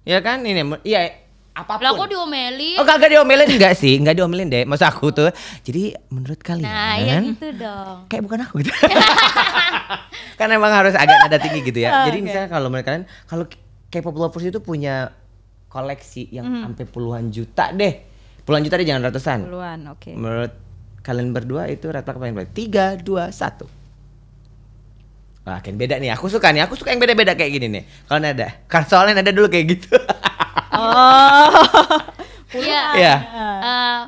Ya kan ini iya apapun. Lah kok diomelin? Oh kagak diomelin enggak diomelin deh. Maksud aku tuh. Jadi menurut kalian Nah, ya gitu dong. kayak bukan aku gitu. Kan emang harus agak nada tinggi gitu ya. Jadi misalnya kalau menurut kalian kalau K-pop lovers itu punya koleksi yang sampai puluhan juta deh. Puluhan juta deh jangan ratusan. Puluhan, oke. Menurut kalian berdua itu red flag apa yang baik? 3, 2, 1. Wah, kan beda nih. Aku suka yang beda-beda kayak gini nih. Kalau Nada, kan soalnya Nada dulu kayak gitu. Oh. Iya. Iya.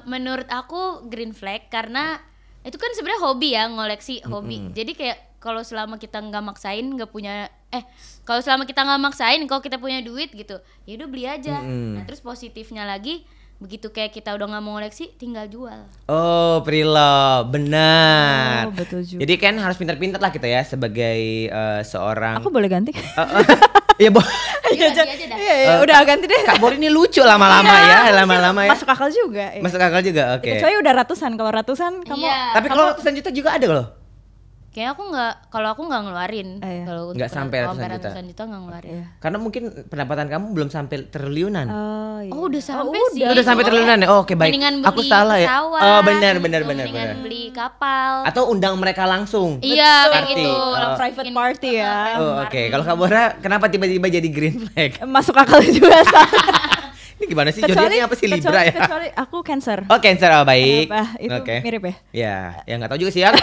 Menurut aku green flag karena itu kan sebenarnya hobi ya, ngoleksi hobi. Jadi kayak kalau selama kita nggak maksain, kalau selama kita nggak maksain, kalau kita punya duit gitu, ya udah beli aja. Nah, terus positifnya lagi, begitu kayak kita udah nggak mau ngoleksi, tinggal jual. Oh, Prilo, benar. Oh, betul juga. Jadi kan harus pintar-pintar lah kita ya sebagai seorang. Aku boleh ganti? Iya, Iya, ganti aja dah. Iya, udah ganti deh. Kak Bor ini lucu lama-lama ya, lama-lama ya. Masuk akal juga. Iya. Masuk akal juga, oke. Kecuali udah ratusan, kalau ratusan kamu Iya. Tapi kalau ratusan juta juga ada loh. Kayak kalau aku nggak ngeluarin. Iya. Kalau Nggak sampai kalau ratusan ratusan juta nggak ngeluarin. Karena mungkin pendapatan kamu belum sampai triliunan. Oh, iya. Oh, udah sampai sih. Udah sampai triliunan ya? Oh, oke baik. Mendingan Aku beli salah ya. pesawat, Oh, benar. Mendingan beli kapal. Atau undang mereka langsung. Iya, kayak Party. gitu. Oh. Langsung Private bikin party ya. Oh, oke. Kalau Kak Bora kenapa tiba-tiba jadi green flag? Masuk akal juga. Ini gimana sih? Zodiaknya apa sih Libra ya? Kecuali aku Cancer. Oh, Cancer, oh baik. Apa? Itu Oke. mirip ya? Ya, ya nggak tahu juga sih ya.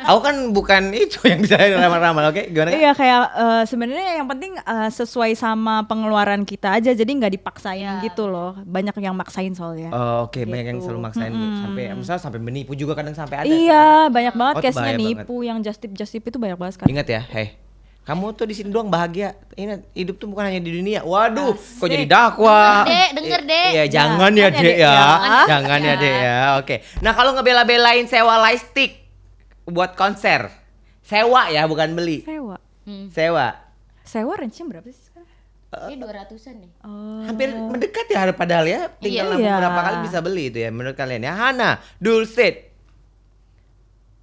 Aku kan bukan itu yang bisa ramal-ramal, oke? Gimana? Kak? Iya kayak sebenarnya yang penting sesuai sama pengeluaran kita aja, jadi nggak dipaksain gitu loh. Banyak yang maksain soalnya. Oh, oke, banyak yang Gitu. selalu maksain sampai menipu juga kadang sampai ada. Iya banyak banget Oh, itu case-nya bahaya nipu, yang just tip itu banyak banget sekarang. Ingat ya, kamu tuh di sini doang bahagia. Ini hidup tuh bukan hanya di dunia. Waduh, kok jadi dakwah? Denger, Dek. Iya, jangan ya, Jangan ya, Dek Dek, ya. ya. Jangan ya, Dek ya. Oke. Nah, kalau ngebela-belain sewa lightstick buat konser. Sewa ya, bukan beli. Sewa. Sewa range-nya berapa sih sekarang? Ini 200-an nih. Oh. Hampir mendekat ya padahal ya. Tinggal Iya. berapa kali bisa beli itu ya menurut kalian ya. Hana, Dulcet.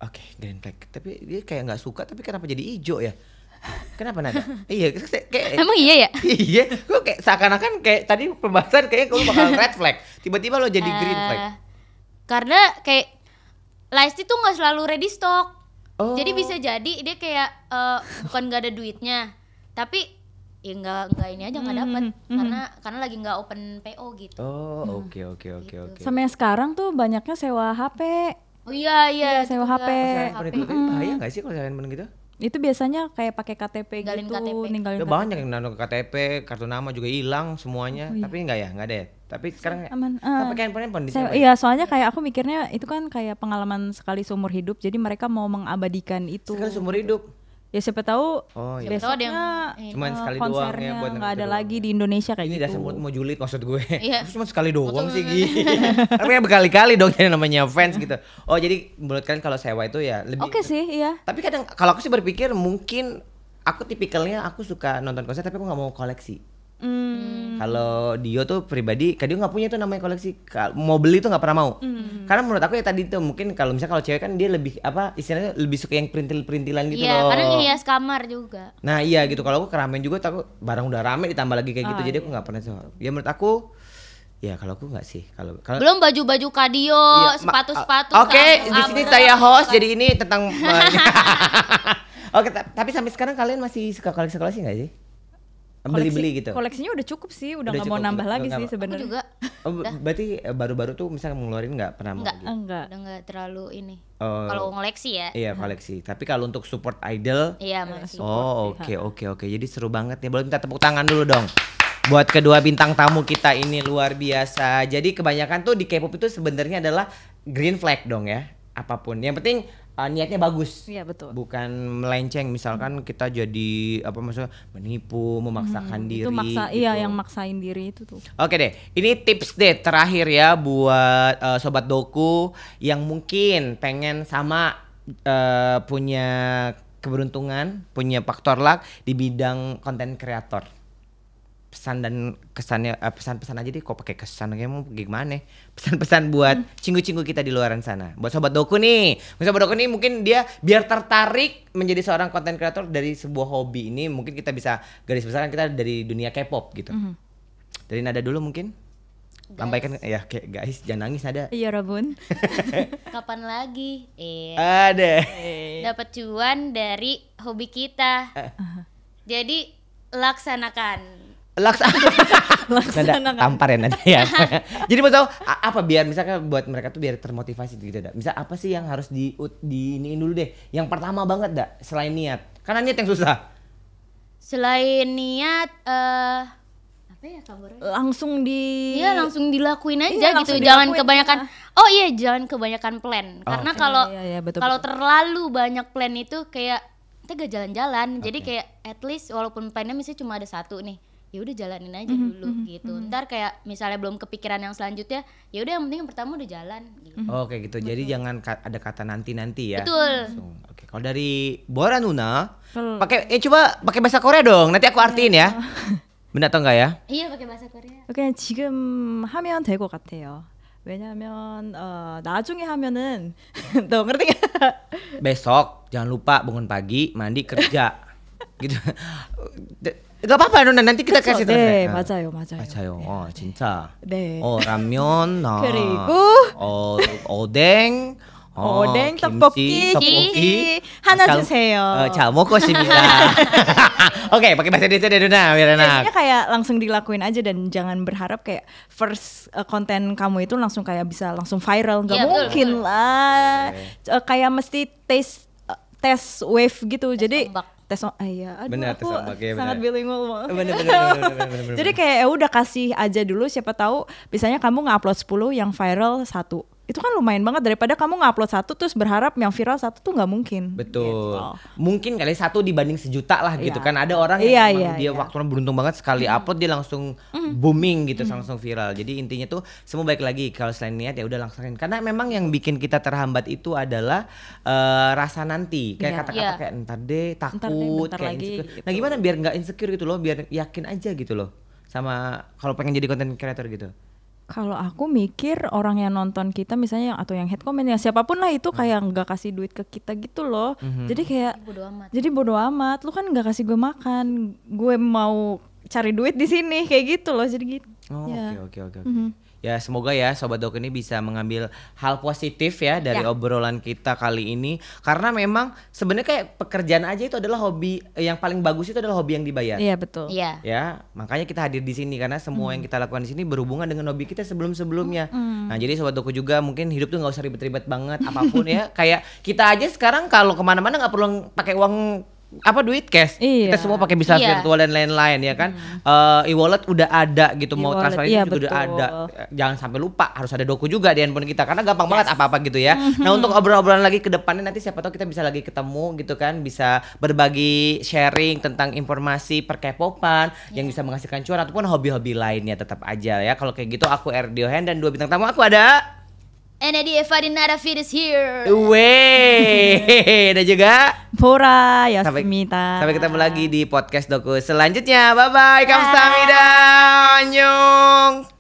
Oke, green flag. Tapi dia kayak nggak suka tapi kenapa jadi hijau ya? Kenapa Nada? Iya, kayak Emang iya ya? iya, gue kayak seakan-akan kayak tadi pembahasan kayaknya gue bakal red flag. Tiba-tiba lo jadi green flag. Karena kayak Lightstic tuh nggak selalu ready stock. Oh. Jadi bisa jadi dia kayak bukan nggak ada duitnya, tapi ya nggak ini aja nggak dapat karena lagi nggak open PO gitu. Oh, oke. Sama yang sekarang tuh banyaknya sewa HP. Oh iya sewa juga. HP. Saya itu bahaya nggak sih kalau kalian gitu? Itu biasanya kayak pakai KTP Ninggalin gitu, KTP. ninggalin Udah KTP. banyak yang nano KTP, kartu nama juga hilang semuanya. Tapi nggak ya, nggak ada ya. Tapi sekarang Aman. pakai handphone disewa. Iya, soalnya kayak aku mikirnya itu kan kayak pengalaman sekali seumur hidup, jadi mereka mau mengabadikan itu. Sekali seumur hidup. Ya siapa tahu Oh iya. Siapa tahu ada yang Cuman sekali doang ya konsernya buat nggak ada itu lagi di Indonesia kayak Ini gitu. dasar mau julid maksud gue. Iya. Terus cuma sekali doang sih gitu. Tapi ya berkali-kali dong jadi namanya fans gitu. Oh jadi menurut kalian kalau sewa itu ya lebih. Oke sih, iya. Tapi kadang kalau aku sih berpikir mungkin aku tipikalnya aku suka nonton konser tapi aku nggak mau koleksi. Kalau Dio tuh pribadi, Kak Dio nggak punya tuh namanya koleksi. Mau beli tuh nggak pernah mau. Karena menurut aku ya tadi tuh mungkin kalau misalnya kalau cewek kan dia lebih apa istilahnya lebih suka yang perintil-perintilan gitu Iya, loh. kadang ngehias kamar juga. Nah iya gitu kalau aku keramaian juga takut barang udah rame ditambah lagi kayak gitu jadi aku nggak pernah sewa. Ya menurut aku ya kalau aku nggak sih kalau Belum baju-baju Kadio, Iya, sepatu-sepatu. Oke, di sini kabel, saya host kan. jadi ini tentang Oke, tapi sampai sekarang kalian masih suka koleksi-koleksi nggak sih? beli-beli gitu. Koleksinya udah cukup sih, udah nggak mau cukup, nambah lagi sih Aku sebenarnya. juga Berarti baru-baru tuh misalnya ngeluarin nggak pernah mau Enggak. gitu? Enggak. udah nggak terlalu ini. Oh. Kalau ngoleksi ya. Iya koleksi. Tapi kalau untuk support idol, Iya masih. oh oke. Jadi seru banget nih. Boleh minta tepuk tangan dulu dong. Buat kedua bintang tamu kita ini luar biasa. Jadi kebanyakan tuh di K-pop itu sebenarnya adalah green flag dong ya. Apapun. Yang penting niatnya bagus. Iya betul. Bukan melenceng. Misalkan kita jadi apa maksudnya menipu, memaksakan diri. Itu maksa, gitu. iya yang maksain diri itu tuh. Oke deh, ini tips deh terakhir ya buat sobat doku yang mungkin pengen sama punya keberuntungan, punya faktor luck di bidang konten kreator. Pesan dan kesannya, pesan-pesan aja deh, kok pakai kesan kayak mau gimana? Pesan-pesan buat cinggu-cinggu kita di luaran sana. Buat sobat doku nih, mungkin dia biar tertarik menjadi seorang konten kreator dari sebuah hobi ini, mungkin kita bisa garis besarkan kita dari dunia K-pop gitu. Dari Nada dulu mungkin. Sampaikan ya kayak guys, jangan nangis Nada. Iya Rabun. Kapan lagi? Ada. Dapat cuan dari hobi kita. Jadi laksanakan. Nada tampar ya Nada ya. Jadi mau tahu apa biar misalkan buat mereka tuh biar termotivasi gitu dah. Misal apa sih yang harus iniin dulu deh. Yang pertama banget dah selain niat. Karena niat yang susah. Selain niat apa ya kabarnya? Langsung Langsung dilakuin aja Iya, gitu. langsung Jangan dilakuin. kebanyakan. Jangan kebanyakan plan. Karena oke. kalau Iya, betul, kalau betul. terlalu banyak plan itu kayak kita gak jalan-jalan. Jadi kayak at least walaupun plannya misalnya cuma ada satu nih, ya udah jalanin aja dulu gitu. Ntar kayak misalnya belum kepikiran yang selanjutnya, ya udah yang penting yang pertama udah jalan gitu. Oke gitu. Jadi jangan ada kata nanti ya. Betul. Langsung. Oke. Kalau dari Bora Nuna, Kalau- coba pakai bahasa Korea dong. Nanti aku artiin ya. Benar atau enggak ya? Iya pakai bahasa Korea. 그냥 지금 하면 될 것 같아요. 왜냐하면 나중에 하면은 너 ngerti nggak? Besok jangan lupa bangun pagi, mandi, kerja. Gitu. Gak apa-apa Nuna, nanti kita kasih 네, translate. 맞아요. 맞아요. 진짜. 네. 라면, 그리고 오뎅, 오뎅, 김치, 떡볶이 하나 자, 주세요. 자, 먹고 싶습니다. Oke, pakai bahasa Indonesia deh Nuna, biar enak. Intinya kayak langsung dilakuin aja dan jangan berharap kayak first konten kamu itu langsung kayak bisa langsung viral, nggak Iya, betul, mungkin betul. lah. Kayak mesti tes wave gitu. Jadi ombak. iya, aduh Benar, tes aku ombak, ya, sangat benar. bilingual banget. Bener. Jadi kayak ya udah kasih aja dulu, siapa tahu misalnya kamu nge-upload 10 yang viral 1. Itu kan lumayan banget daripada kamu nge-upload 1 terus berharap yang viral 1 tuh nggak mungkin. Betul. Gitu. Mungkin kali 1 dibanding sejuta lah gitu Iya. kan. Ada orang Iya, yang iya, emang dia iya. waktunya beruntung banget sekali upload dia langsung booming gitu, langsung viral. Jadi intinya tuh semua baik lagi, kalau selain niat ya udah langsungin. Karena memang yang bikin kita terhambat itu adalah rasa nanti. Kayak Iya. kata-kata Iya. kayak ntar deh, takut, bentar kayak lagi, insecure. gitu. Nah, gimana biar nggak insecure gitu loh, biar yakin aja gitu loh. Sama kalau pengen jadi content creator gitu. Kalau aku mikir orang yang nonton kita misalnya atau yang head comment ya siapapun lah itu kayak nggak kasih duit ke kita gitu loh. Jadi kayak Bodo amat. jadi bodo amat. Lu kan nggak kasih gue makan, gue mau cari duit di sini kayak gitu loh. Jadi gitu. Oh, Ya. oke. Ya semoga ya Sobat Doku ini bisa mengambil hal positif ya dari Ya. obrolan kita kali ini. Karena memang sebenarnya kayak pekerjaan aja itu adalah hobi yang paling bagus, itu adalah hobi yang dibayar. Iya betul. Iya. Ya, makanya kita hadir di sini karena semua yang kita lakukan di sini berhubungan dengan hobi kita sebelum-sebelumnya. Nah, jadi Sobat Doku juga mungkin hidup tuh nggak usah ribet-ribet banget apapun ya. Kayak kita aja sekarang kalau kemana-mana nggak perlu pakai uang duit cash. Iya. Kita semua pakai bisa Iya. virtual dan lain-lain ya kan. E-wallet udah ada gitu, mau E-wallet, transfer iya, itu juga udah betul. ada. Jangan sampai lupa harus ada Doku juga di handphone kita karena gampang banget apa-apa gitu ya. Nah, untuk obrolan lagi ke depannya nanti siapa tahu kita bisa lagi ketemu gitu kan, bisa berbagi sharing tentang informasi per-K-popan yang bisa menghasilkan cuan ataupun hobi-hobi lainnya tetap aja ya. Kalau kayak gitu aku Erdiohen dan 2 bintang tamu aku ada And Eddie Eva di Nada Fit is here. Weh, dan juga Bora sampai Yasmita. ketemu lagi di podcast Doku selanjutnya. Bye bye, kamsahamnida, annyeong.